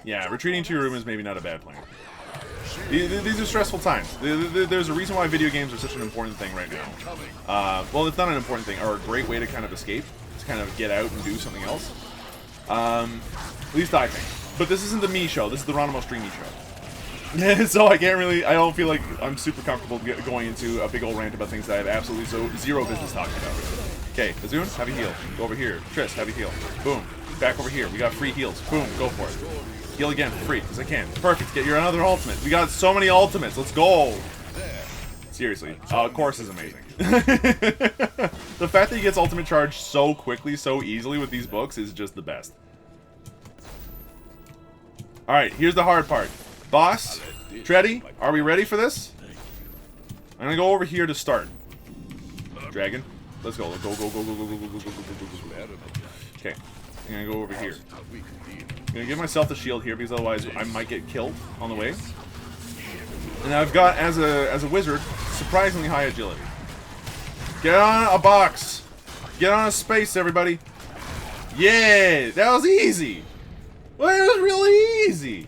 C: Yeah, retreating to your room is maybe not a bad plan. These are stressful times. There's a reason why video games are such an important thing right now. Well, it's not an important thing, or a great way to kind of escape, to kind of get out and do something else. At least I think. But this isn't the me show. This is the Ronimo Streamisho. So I don't feel like I'm super comfortable going into a big old rant about things that I have absolutely zero business talking about. Okay, Azun, have a heal. Go over here. Triss, have a heal. Boom. Back over here. We got free heals. Boom. Go for it. Heal again for free, because I can. Perfect. Get your another ultimate. We got so many ultimates. Let's go. Seriously. Chorus is amazing. The fact that he gets ultimate charge so quickly, so easily with these books is just the best. Alright, here's the hard part. Boss, Treddy, are we ready for this? I'm gonna go over here to start. Dragon, let's go. Go. Okay, I'm gonna go over here. I'm gonna give myself the shield here because otherwise I might get killed on the way. And I've got, as a wizard, surprisingly high agility. Get on a box. Get on a space, everybody. Yeah, that was easy. Well, it was really easy.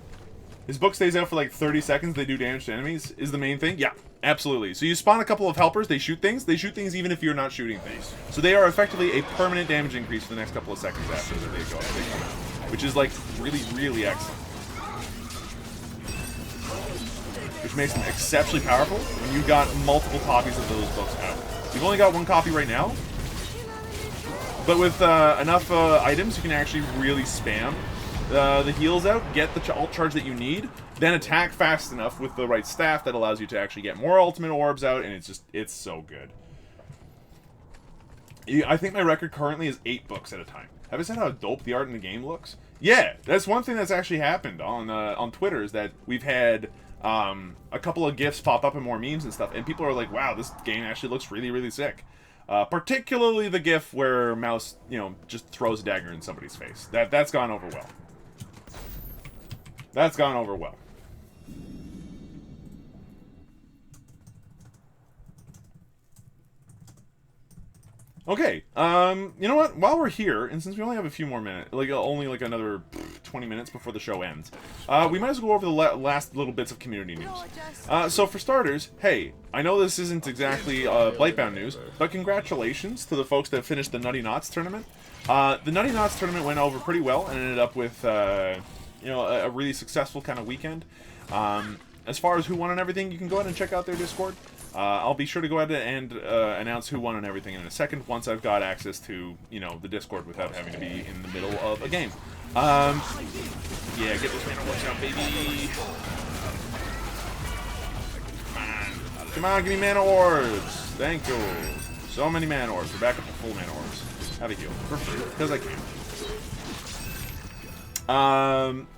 C: His book stays out for like 30 seconds. They do damage to enemies. Is the main thing? Yeah, absolutely. So you spawn a couple of helpers. They shoot things. They shoot things even if you're not shooting things. So they are effectively a permanent damage increase for the next couple of seconds after they come out, which is like really, really excellent. Which makes them exceptionally powerful when you've got multiple copies of those books out. You've only got one copy right now, but with enough items, you can actually really spam the heals out, get the ult charge that you need, then attack fast enough with the right staff that allows you to actually get more ultimate orbs out, and it's so good. I think my record currently is 8 books at a time. Have I said how dope the art in the game looks? Yeah, that's one thing that's actually happened on Twitter, is that we've had a couple of GIFs pop up and more memes and stuff, and people are like, wow, this game actually looks really, really sick. Particularly the GIF where Mouse, just throws a dagger in somebody's face. That's gone over well. That's gone over well. Okay, you know what? While we're here, and since we only have a few more minutes, only another 20 minutes before the show ends, we might as well go over the last little bits of community news. So for starters, hey, I know this isn't exactly Blightbound news, but congratulations to the folks that finished the Nutty Knots tournament. The Nutty Knots tournament went over pretty well and ended up with, a really successful kind of weekend. As far as who won and everything, you can go ahead and check out their Discord. I'll be sure to go ahead and announce who won and everything in a second once I've got access to, the Discord without having to be in the middle of a game. Yeah, get those mana orbs out, baby. Come on, give me mana orbs. Thank you. So many mana orbs. We're back up to full mana orbs. Have a heal. For free, because I can.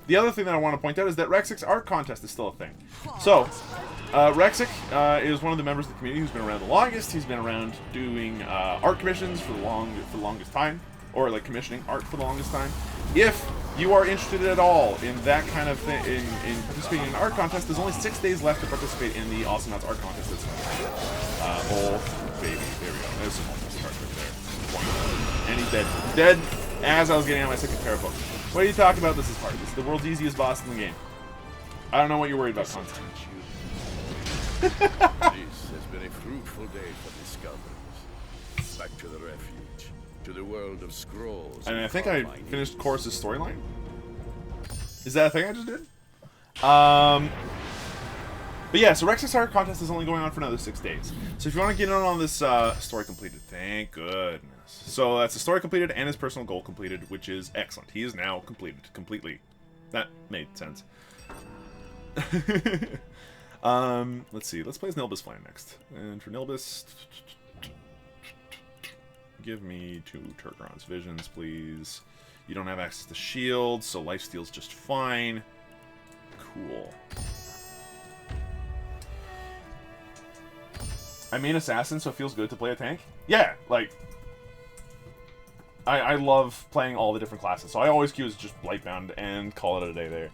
C: The other thing that I want to point out is that Rexic's art contest is still a thing. So, Rexic is one of the members of the community who's been around the longest. He's been around doing art commissions for the longest time, or commissioning art for the longest time. If you are interested at all in that kind of thing, in participating in an art contest, there's only 6 days left to participate in the Awesome Nuts art contest. Oh, baby, there we go. There's some ultimate charge right there. And he's dead. Dead as I was getting out my second pair of books. What are you talking about? This is hard. This is the world's easiest boss in the game. I don't know what you're worried about, content.
B: This has been a fruitful day for discoveries. Back to the refuge, to the world of scrolls.
C: And I think
B: far
C: I
B: mining.
C: finished Chorus's storyline. Is that a thing I just did? But yeah, so Rex's Art Contest is only going on for another 6 days. So if you want to get in on this story completed, thank goodness. So that's the story completed and his personal goal completed, which is excellent. He is now completed completely. That made sense. Let's see. Let's play as Nilbus Flame next. And for Nilbus, give me 2 Turgron's Visions, please. You don't have access to shields, so lifesteal's just fine. Cool. I main assassin, so it feels good to play a tank. Yeah, like I love playing all the different classes, so I always queue as just Blightbound and call it a day there.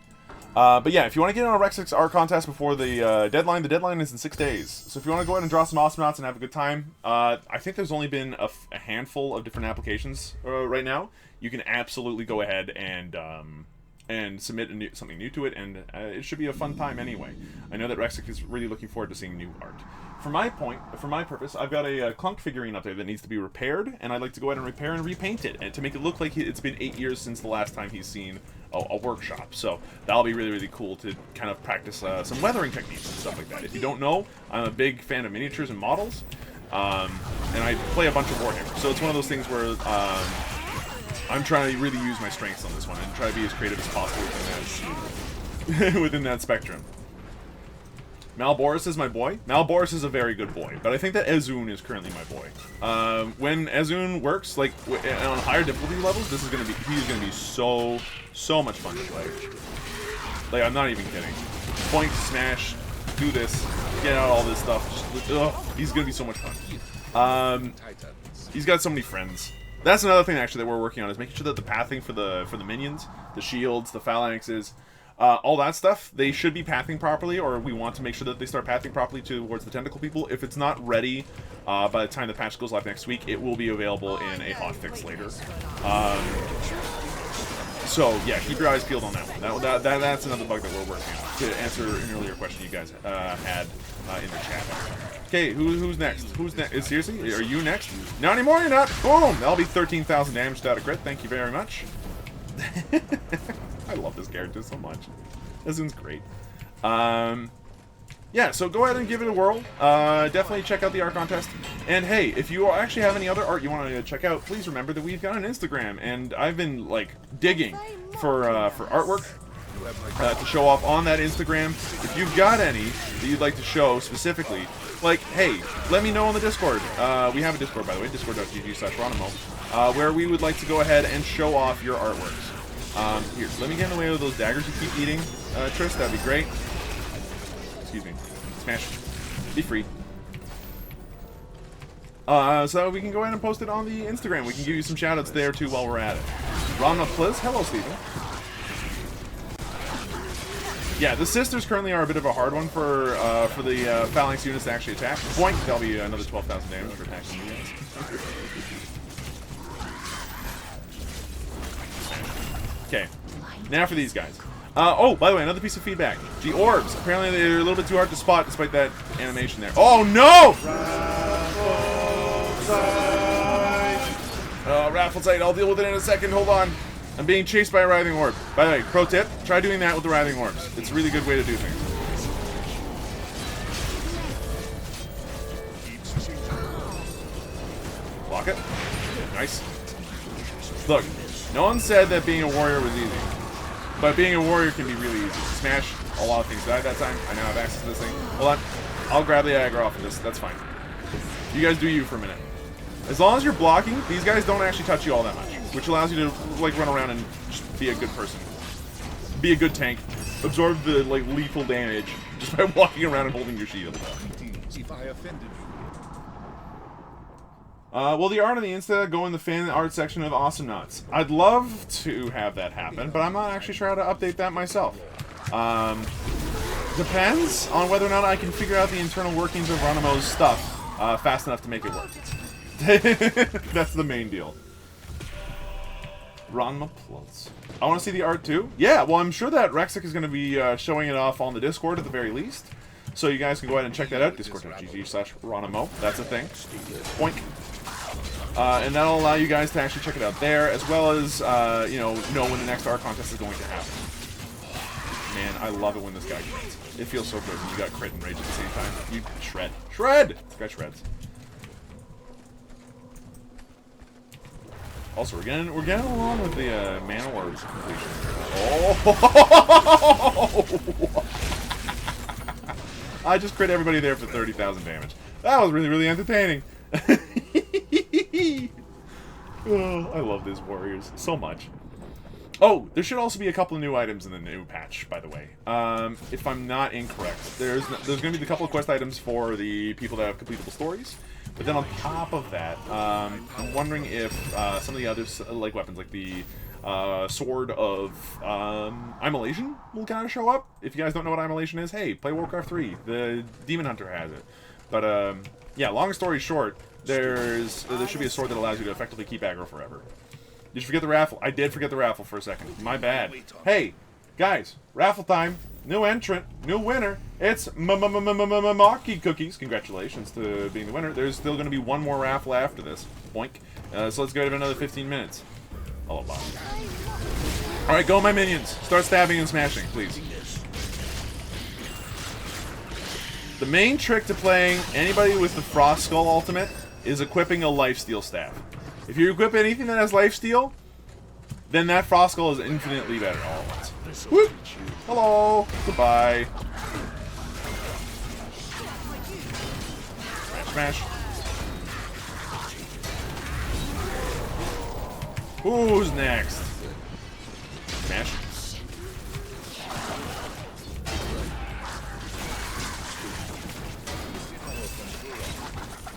C: But yeah, if you want to get in on a Rex 6 art contest before the deadline is in 6 days. So if you want to go ahead and draw some awesome knots and have a good time, I think there's only been a handful of different applications right now. You can absolutely go ahead and submit something new to it, and it should be a fun time anyway. I know that Rexic is really looking forward to seeing new art. For my purpose, I've got a Clunk figurine up there that needs to be repaired, and I'd like to go ahead and repair and repaint it, and to make it look like it's been 8 years since the last time he's seen a workshop. So that'll be really, really cool to kind of practice some weathering techniques and stuff like that. If you don't know, I'm a big fan of miniatures and models, and I play a bunch of Warhammer. So it's one of those things where I'm trying to really use my strengths on this one and try to be as creative as possible within that, within that spectrum. Malboris is my boy. Malboris is a very good boy, but I think that Ezun is currently my boy. When Ezun works, like on higher difficulty levels, he's gonna be so much fun to play. Like, I'm not even kidding. Point, smash, do this, get out all this stuff. Just, he's gonna be so much fun. He's got so many friends. That's another thing actually that we're working on, is making sure that the pathing for the minions, the shields, the phalanxes, all that stuff, they should be pathing properly, or we want to make sure that they start pathing properly towards the tentacle people. If it's not ready by the time the patch goes live next week, it will be available in a hotfix later. So yeah, keep your eyes peeled on that one. That's another bug that we're working on, to answer an earlier question you guys had in the chat. Okay, who's next? Who's next? Seriously, are you next? Not anymore, you're not. Boom! That'll be 13,000 damage without a crit. Thank you very much. I love this character so much. This one's great. Yeah, so go ahead and give it a whirl. Definitely check out the art contest. And hey, if you actually have any other art you want to check out, please remember that we've got an Instagram, and I've been like digging for artwork to show off on that Instagram. If you've got any that you'd like to show specifically, like, hey, let me know on the Discord. We have a Discord, by the way, discord.gg/Ronimo, where we would like to go ahead and show off your artworks. Here, let me get in the way of those daggers you keep eating, Trish, that'd be great. Excuse me. Smash. Be free. So we can go ahead and post it on the Instagram. We can give you some shoutouts there too while we're at it. Ronimo, please. Hello, Steven. Yeah, the sisters currently are a bit of a hard one for the phalanx units to actually attack. Boink, that'll be another 12,000 damage for attacking units. Okay, now for these guys. Oh, by the way, another piece of feedback. The orbs, apparently they're a little bit too hard to spot despite that animation there. Oh, no! Raffles, I'll deal with it in a second, hold on. I'm being chased by a writhing orb. By the way, pro tip, try doing that with the writhing orbs. It's a really good way to do things. Block it. Nice. Look, no one said that being a warrior was easy. But being a warrior can be really easy. Smash a lot of things died that time. I now have access to this thing. Hold on. I'll grab the aggro off of this. That's fine. You guys do you for a minute. As long as you're blocking, these guys don't actually touch you all that much, which allows you to like run around and just be a good person. Be a good tank. Absorb the like lethal damage just by walking around and holding your shield.
B: If I offended you.
C: Will the art on the Insta go in the fan art section of Awesome Knots? I'd love to have that happen, but I'm not actually sure how to update that myself. Depends on whether or not I can figure out the internal workings of Ronimo's stuff fast enough to make it work. That's the main deal. Ronimo Plus. I want to see the art too. Yeah, well, I'm sure that Rexic is going to be showing it off on the Discord at the very least. So you guys can go ahead and check that out. Discord.gg/Ronimo. That's a thing. Boink. And that'll allow you guys to actually check it out there, as well as, you know when the next art contest is going to happen. Man, I love it when this guy crits. It feels so good when you got crit and rage at the same time. You shred. Shred! This guy shreds. Also, we're getting along with the mana orbs completion. Oh! I just crit everybody there for 30,000 damage. That was really, really entertaining. Oh, I love these warriors so much. Oh, there should also be a couple of new items in the new patch, by the way. If I'm not incorrect, there's going to be a couple of quest items for the people that have completable stories. But then on top of that, I'm wondering if some of the other like weapons, like the Sword of Immolation, will kind of show up. If you guys don't know what Immolation is, hey, play Warcraft 3. The Demon Hunter has it. But yeah, long story short, there should be a sword that allows you to effectively keep aggro forever. Did you forget the raffle? I did forget the raffle for a second. My bad. Hey, guys, raffle time. New entrant, new winner. It's Maki Cookies. Congratulations to being the winner. There's still going to be one more raffle after this. Boink. So let's go to another 15 minutes. Oh, wow. Alright, go my minions. Start stabbing and smashing, please. The main trick to playing anybody with the Frost Skull ultimate is equipping a Lifesteal staff. If you equip anything that has Lifesteal, then that Frost Skull is infinitely better all at once. Whoop! Hello! Goodbye. Smash, smash. Who's next? Smash.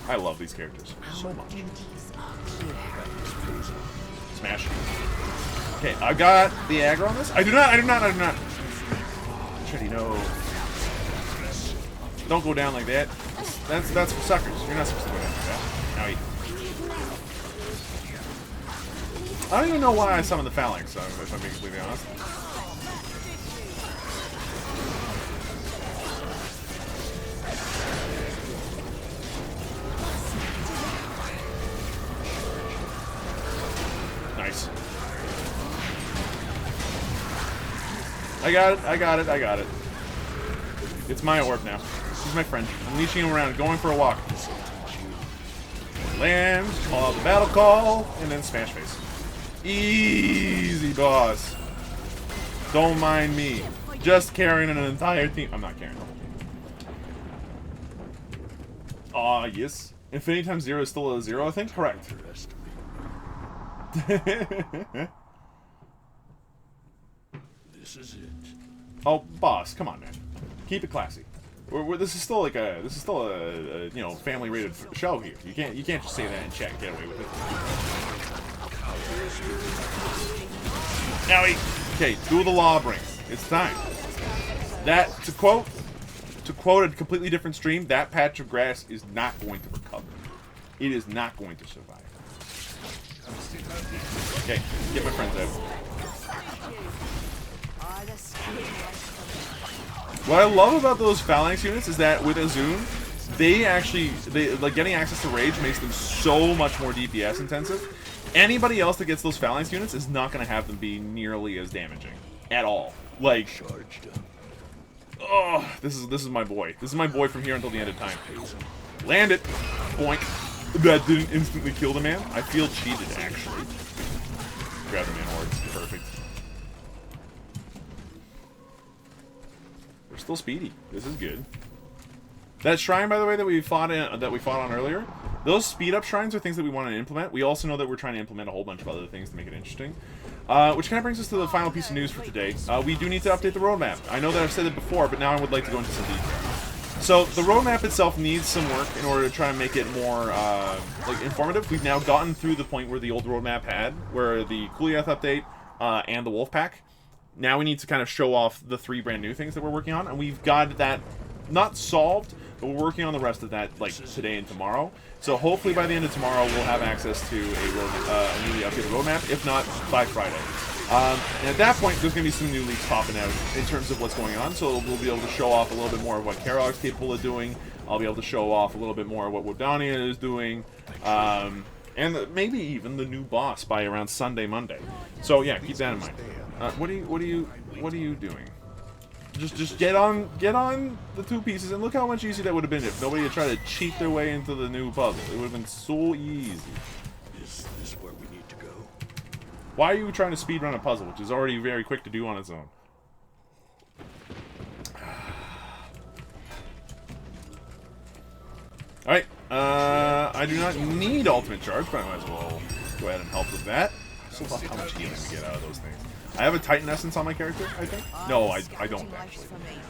C: I love these characters so much. Smash. Okay, I got the aggro on this. I do not. Shitty, no. Don't go down like that. That's for suckers. You're not supposed to go down like that. Now eat. I don't even know why I summoned the Phalanx, if I'm being completely honest. Nice. I got it. It's my orb now. He's my friend. I'm leashing him around, going for a walk. Land, call out the battle call, and then smash face. Easy, boss. Don't mind me. Just carrying an entire team. I'm not carrying the whole team. Aw, yes. Infinity times 0 is still a 0, I think? Correct.
B: This is it.
C: Oh, boss, come on, man. Keep it classy. This is still a you know, family rated show here. You can't just say that in chat and get away with it. Now okay, do the law bring. It's time. That to quote a completely different stream, that patch of grass is not going to recover. It is not going to survive. Okay, get my friends out. What I love about those Phalanx units is that with Azun, they like getting access to Rage makes them so much more DPS intensive. Anybody else that gets those Phalanx units is not going to have them be nearly as damaging at all. Like, oh, this is my boy. This is my boy from here until the end of time. Land it, boink. That didn't instantly kill the man. I feel cheated actually. Grab the man hordes, perfect. We're still speedy. This is good. That shrine, by the way, that we fought on earlier, those speed up shrines are things that we want to implement. We also know that we're trying to implement a whole bunch of other things to make it interesting. Which kind of brings us to the final piece of news for today. We do need to update the roadmap. I know that I've said it before, but now I would like to go into some detail. So the roadmap itself needs some work in order to try and make it more like informative. We've now gotten through the point where the old roadmap had, where the Kuliath update and the Wolfpack. Now we need to kind of show off the 3 brand new things that we're working on, and we've got that not solved, but we're working on the rest of that like today and tomorrow. So hopefully by the end of tomorrow we'll have access to a newly updated roadmap, if not by Friday. And at that point, there's going to be some new leaks popping out in terms of what's going on, so we'll be able to show off a little bit more of what Karok's capable of doing. I'll be able to show off a little bit more of what Wodania is doing, and maybe even the new boss by around Sunday, Monday. So yeah, keep that in mind. What are you doing? Just get on the 2 pieces, and look how much easier that would have been if nobody had tried to cheat their way into the new puzzle. It would have been so easy.
B: Is this where we need to go?
C: Why are you trying to speedrun a puzzle, which is already very quick to do on its own? Alright, I do not need ultimate charge, but I might as well go ahead and help with that. I still love how much healing we get out of those things. I have a Titan Essence on my character, I think. No, I don't, actually.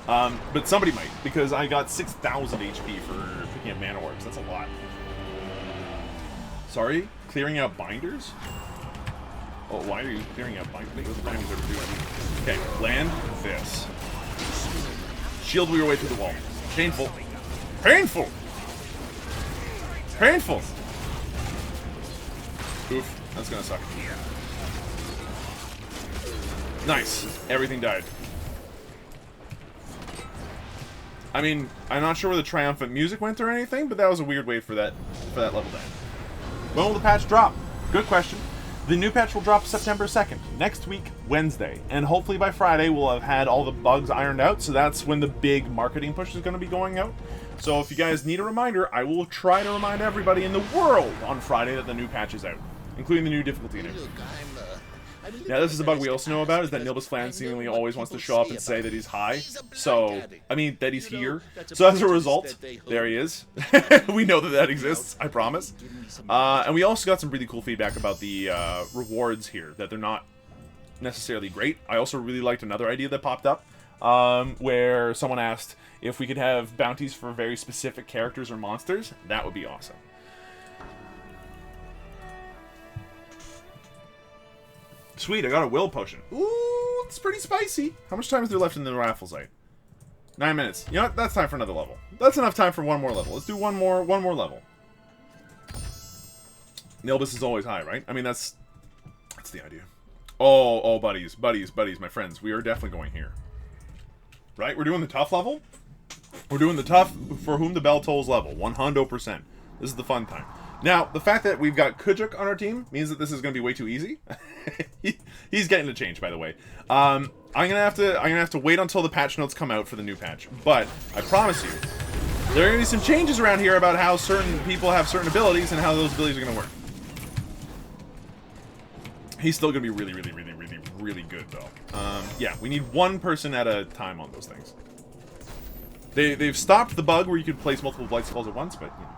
C: But somebody might, because I got 6,000 HP for picking up mana orbs. That's a lot. Sorry? Clearing out binders? Oh, why are you clearing out binders? Those binders are doing. Okay, land this. Shield your way through the wall. Painful. Painful! Painful! Oof, that's gonna suck. Nice. Everything died. I mean, I'm not sure where the triumphant music went or anything, but that was a weird way for that level to end. When will the patch drop? Good question. The new patch will drop September 2nd, next week, Wednesday. And hopefully by Friday we'll have had all the bugs ironed out, so that's when the big marketing push is going to be going out. So if you guys need a reminder, I will try to remind everybody in the world on Friday that the new patch is out, including the new difficulty index. Now, this is a bug we also know about, is that Nilbus Flan seemingly always wants to show up and say that he's high. So, I mean, that he's here. So as a result, there he is. We know that that exists, I promise. And we also got some really cool feedback about the rewards here, that they're not necessarily great. I also really liked another idea that popped up, where someone asked if we could have bounties for very specific characters or monsters. That would be awesome. Sweet, I got a will potion. Ooh, it's pretty spicy. How much time is there left in the Raffles site? 9 minutes. You know what? That's time for another level. That's enough time for one more level. Let's do one more level. Nilbus is always high, right? I mean, that's the idea. Oh, buddies, my friends. We are definitely going here. Right? We're doing the tough level? We're doing the tough for whom the bell tolls level. 100%. This is the fun time. Now, the fact that we've got Kujuk on our team means that this is going to be way too easy. He's getting to change, by the way. I'm gonna have to wait until the patch notes come out for the new patch. But I promise you, there are going to be some changes around here about how certain people have certain abilities and how those abilities are going to work. He's still going to be really good, though. Yeah, we need one person at a time on those things. They've stopped the bug where you could place multiple Blight Skulls at once, but you know.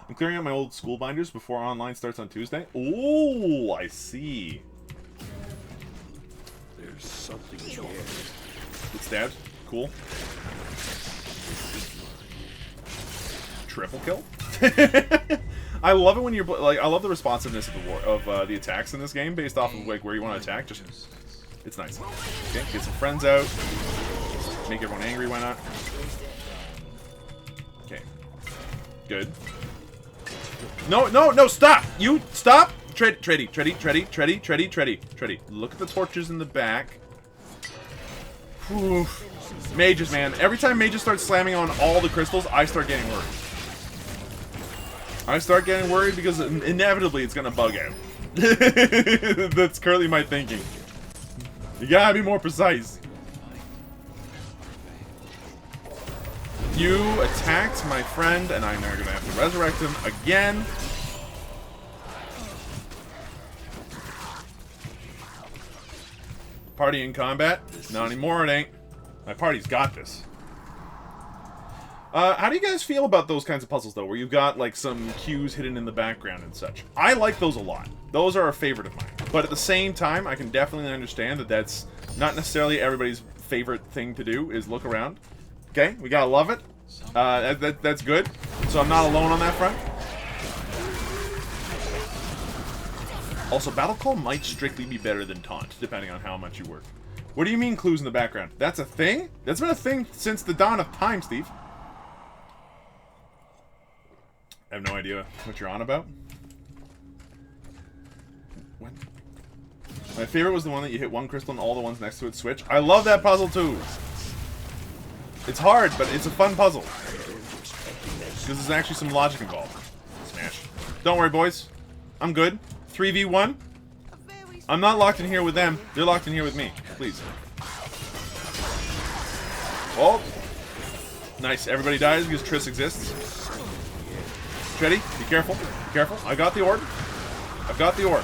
C: I'm clearing out my old school binders before online starts on Tuesday. Oh, I see.
B: There's something in the air.
C: Get stabbed. Cool. Triple kill. I love it when you're like. I love the responsiveness of the attacks in this game based off of like where you want to attack. Just, it's nice. Okay, get some friends out. Make everyone angry. Why not? Okay. Good. No, stop! You, stop! Tready. Look at the torches in the back. Whew. Mages, man. Every time mages start slamming on all the crystals, I start getting worried. I start getting worried because inevitably it's gonna bug out. That's currently my thinking. You gotta be more precise. You attacked my friend, and I'm now gonna have to resurrect him again. Party in combat? Not anymore, it ain't. My party's got this. How do you guys feel about those kinds of puzzles, though, where you've got, like, some cues hidden in the background and such? I like those a lot. Those are a favorite of mine. But at the same time, I can definitely understand that that's not necessarily everybody's favorite thing to do, is look around. Okay, we gotta love it. That's good. So I'm not alone on that front. Also, Battle Call might strictly be better than Taunt, depending on how much you work. What do you mean clues in the background? That's a thing? That's been a thing since the dawn of time, Steve. I have no idea what you're on about. What? My favorite was the one that you hit one crystal and all the ones next to it switch. I love that puzzle too. It's hard, but it's a fun puzzle. Because there's actually some logic involved. Smash. Don't worry, boys. I'm good. 3v1. I'm not locked in here with them. They're locked in here with me. Please. Oh. Nice. Everybody dies because Triss exists. Treddy, be careful. Be careful. I got the orb. I've got the orb.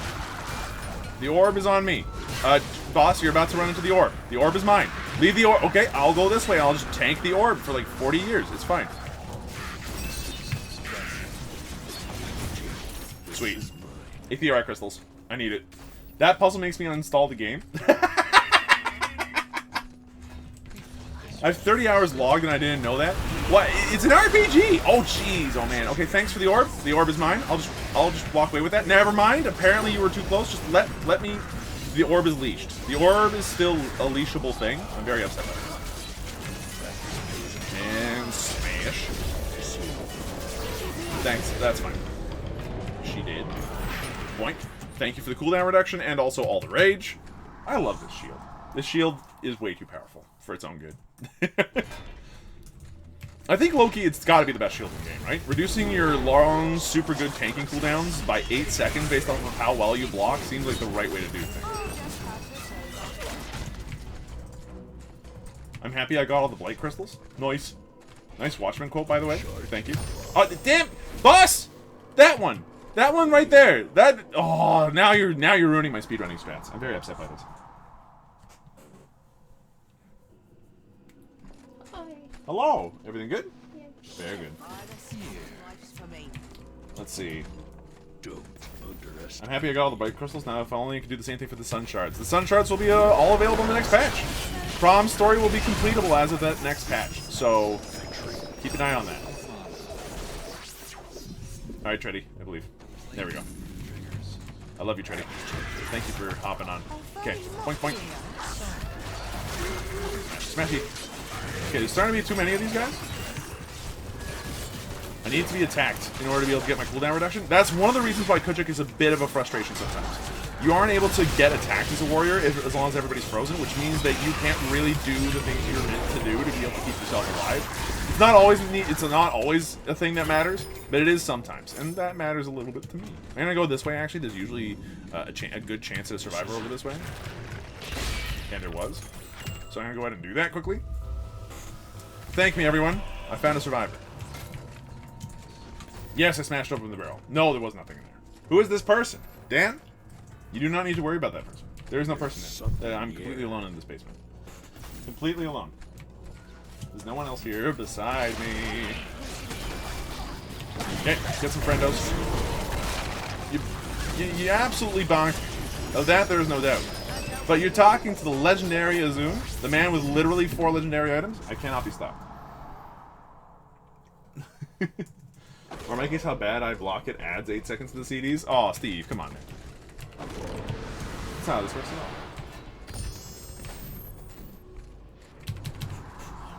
C: The orb is on me. Boss, you're about to run into the orb. The orb is mine. Leave the orb. Okay, I'll go this way. I'll just tank the orb for like 40 years. It's fine. Sweet. Aetheri crystals. I need it. That puzzle makes me uninstall the game. I have 30 hours logged and I didn't know that. What? It's an RPG! Oh jeez, oh man. Okay, thanks for the orb. The orb is mine. I'll just walk away with that. Never mind. Apparently you were too close. Just let me. The orb is leashed. The orb is still a leashable thing. I'm very upset by this. And smash. Thanks. That's fine. She did. Boink. Thank you for the cooldown reduction and also all the rage. I love this shield. This shield is way too powerful for its own good. I think low-key it's got to be the best shield in the game, right? Reducing your long, super good tanking cooldowns by 8 seconds based off of how well you block seems like the right way to do things. I'm happy I got all the Blight crystals. Nice. Nice Watchman quote, by the way. Thank you. Oh, damn! Boss! That one! That one right there! That... Oh, now you're ruining my speedrunning strats. I'm very upset by this. Hello! Everything good? Yeah. Very good. Let's see. I'm happy I got all the Blight crystals. Now if only I could do the same thing for the Sun Shards. The Sun Shards will be all available in the next patch. Prom story will be completable as of that next patch. So, keep an eye on that. Alright, Treddy, I believe. There we go. I love you, Treddy. Thank you for hopping on. Okay, point, point. Smashy. Okay, there's starting to be too many of these guys. I need to be attacked in order to be able to get my cooldown reduction. That's one of the reasons why Kujik is a bit of a frustration sometimes. You aren't able to get attacked as a warrior as long as everybody's frozen, which means that you can't really do the things you're meant to do to be able to keep yourself alive. It's not always a thing that matters, but it is sometimes, and that matters a little bit to me. I'm gonna go this way. Actually, there's usually a good chance at a survivor over this way, and there was. So I'm gonna go ahead and do that quickly. Thank me, everyone. I found a survivor. Yes, I smashed open the barrel. No, there was nothing in there. Who is this person? Dan? You do not need to worry about that person. There is no person there. I'm completely alone in this basement. Completely alone. There's no one else here beside me. Okay, get some friendos. You absolutely bonked me. Of that, there is no doubt. But you're talking to the legendary Azun, the man with literally 4 legendary items. I cannot be stopped. Or in my case, how bad I block it adds 8 seconds to the CDs. Oh, Steve, come on, man. That's not how this works at all.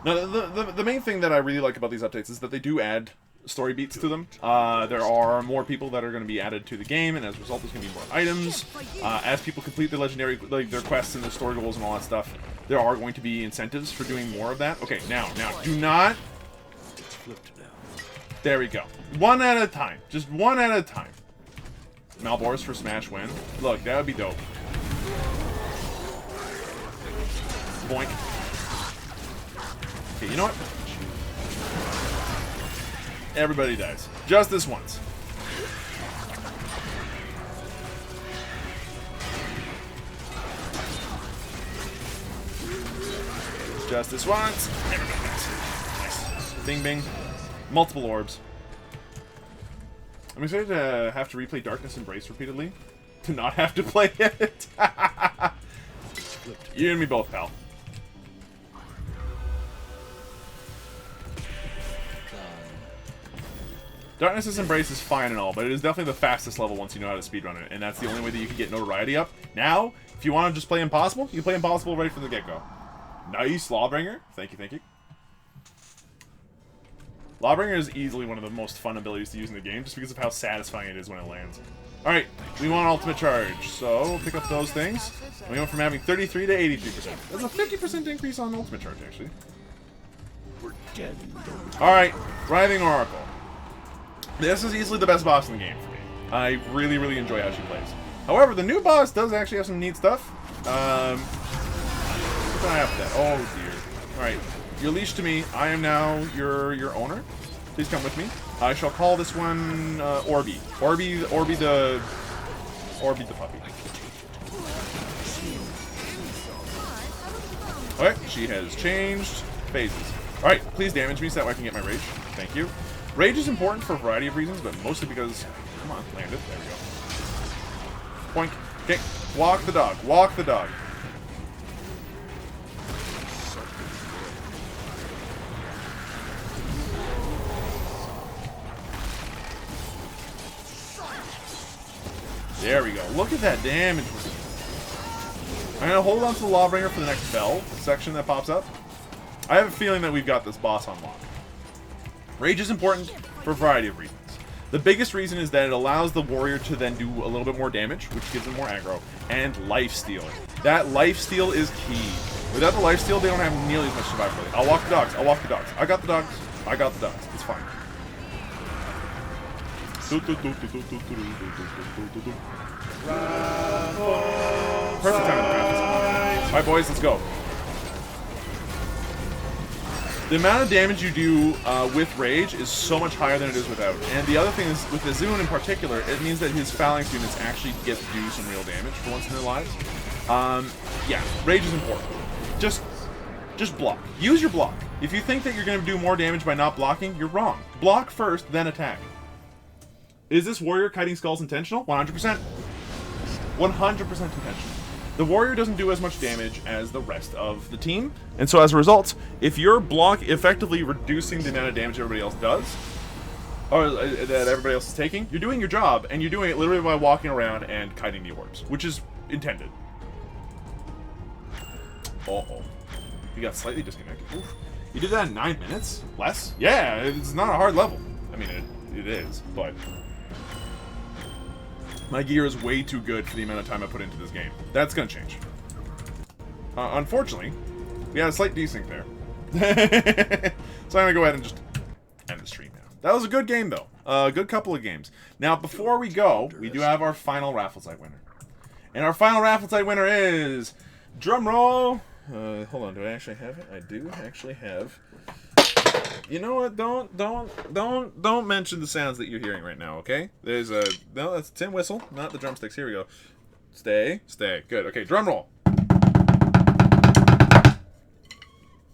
C: No, the main thing that I really like about these updates is that they do add story beats to them. There are more people that are going to be added to the game, and as a result, there's going to be more items. As people complete their legendary, like their quests and their story goals and all that stuff, there are going to be incentives for doing more of that. Okay, now, do not. There we go. One at a time. Just one at a time. Malbors for Smash win. Look, that would be dope. Boink. Okay, you know what? Everybody dies. Just this once. Just this once. Everybody dies. Nice. Bing, bing. Multiple orbs. I'm excited to have to replay Darkness Embrace repeatedly. To not have to play it. You and me both, pal. Darkness's Embrace is fine and all, but it is definitely the fastest level once you know how to speedrun it, and that's the only way that you can get notoriety up. Now, if you want to just play Impossible, you can play Impossible right from the get-go. Nice, Lawbringer. Thank you, thank you. Lawbringer is easily one of the most fun abilities to use in the game, just because of how satisfying it is when it lands. Alright, we want ultimate charge, so we'll pick up those things. And we went from having 33 to 83%. That's a 50% increase on ultimate charge, actually. Alright, Writhing Oracle. This is easily the best boss in the game for me. I really, really enjoy how she plays. However, the new boss does actually have some neat stuff. What can I have for that? Oh, dear. Alright, you're leashed to me. I am now your owner. Please come with me. I shall call this one Orby. Orby the puppy. Okay, she has changed phases. Alright, please damage me so that way I can get my rage. Thank you. Rage is important for a variety of reasons, but mostly because... Come on, land it. There we go. Poink. Okay, walk the dog. Walk the dog. There we go. Look at that damage. I'm going to hold on to the Lawbringer for the next bell section that pops up. I have a feeling that we've got this boss on lock. Rage is important for a variety of reasons. The biggest reason is that it allows the warrior to then do a little bit more damage, which gives them more aggro, and lifesteal. That lifesteal is key. Without the lifesteal, they don't have nearly as much survivability. I'll walk the dogs. I'll walk the dogs. I got the dogs. I got the dogs. It's fine. Perfect time to Raffles. Alright, boys, let's go. The amount of damage you do with Rage is so much higher than it is without. And the other thing is, with the Zune in particular, it means that his Phalanx units actually get to do some real damage for once in their lives. Yeah, Rage is important. Just block. Use your block. If you think that you're going to do more damage by not blocking, you're wrong. Block first, then attack. Is this warrior kiting skulls intentional? 100%. 100% intentional. The warrior doesn't do as much damage as the rest of the team, and so as a result, if your block effectively reducing the amount of damage everybody else does, or that everybody else is taking, you're doing your job, and you're doing it literally by walking around and kiting the orbs, which is intended. Uh-oh. You got slightly disconnected. Oof. You did that in 9 minutes? Less? Yeah, it's not a hard level. I mean, it is, but... My gear is way too good for the amount of time I put into this game. That's gonna change. Unfortunately, we had a slight desync there. So I'm gonna go ahead and just end the stream now. That was a good game, though. A good couple of games. Now, before we go, we do have our final Raffles Light winner. And our final Raffles Light winner is... Drum roll! Hold on, do I actually have it? I do actually have... You know what? Don't mention the sounds that you're hearing right now, okay? There's a... No, that's a tin whistle, not the drumsticks. Here we go. Stay. Good. Okay, drum roll.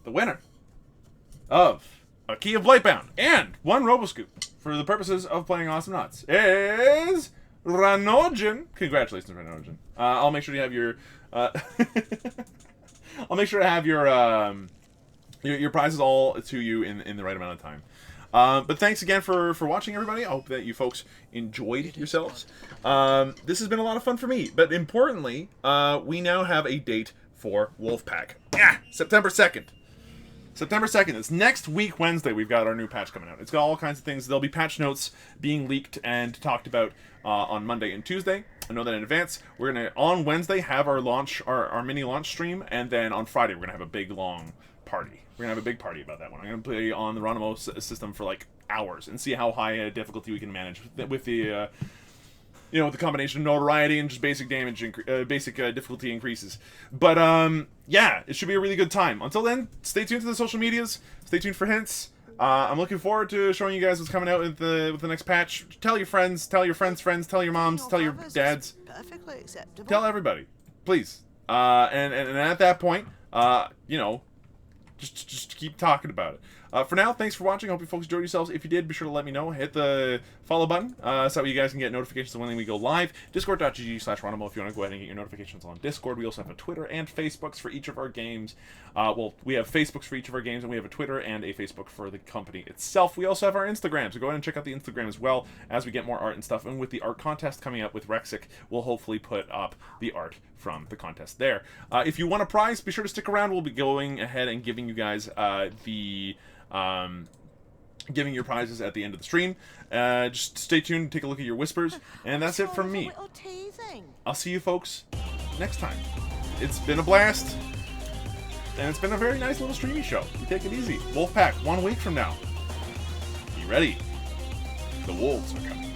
C: The winner of a key of Blightbound and one Roboscoop for the purposes of playing Awesome Knots is... Ranojin. Congratulations, Ranojin. I'll make sure you have your... I'll make sure to have your prizes all to you in the right amount of time. But thanks again for watching, everybody. I hope that you folks enjoyed yourselves. This has been a lot of fun for me. But importantly, we now have a date for Wolfpack. September 2nd. September 2nd. It's next week, Wednesday. We've got our new patch coming out. It's got all kinds of things. There'll be patch notes being leaked and talked about on Monday and Tuesday. I know that in advance. We're going to, on Wednesday, have our launch, our mini launch stream. And then on Friday, we're going to have a big, long party. We're going to have a big party about that one. I'm going to play on the Ronimo system for like hours and see how high a difficulty we can manage with the, you know, with the combination of notoriety and just basic damage, basic difficulty increases. But, yeah, it should be a really good time. Until then, stay tuned to the social medias. Stay tuned for hints. I'm looking forward to showing you guys what's coming out with the next patch. Tell your friends, tell your friends' friends, tell your moms, tell your dads.
D: Perfectly acceptable.
C: Tell everybody, please. And at that point, you know, just keep talking about it. For now, thanks for watching. I hope you folks enjoyed yourselves. If you did, be sure to let me know. Hit the follow button so you guys can get notifications when we go live. Discord.gg/Ronimo if you want to go ahead and get your notifications on Discord. We also have a Twitter and Facebooks for each of our games. Well, we have Facebooks for each of our games, and we have a Twitter and a Facebook for the company itself. We also have our Instagram, so go ahead and check out the Instagram as well as we get more art and stuff. And with the art contest coming up with Rexic, we'll hopefully put up the art from the contest there. If you want a prize, be sure to stick around. We'll be going ahead and giving you guys the giving your prizes at the end of the stream. Just stay tuned, take a look at your whispers, and that's it from me.
D: Little teasing.
C: I'll see you folks next time. It's been a blast, and it's been a very nice little streamy show. You take it easy. Wolfpack, 1 week from now. Be ready. The wolves are coming.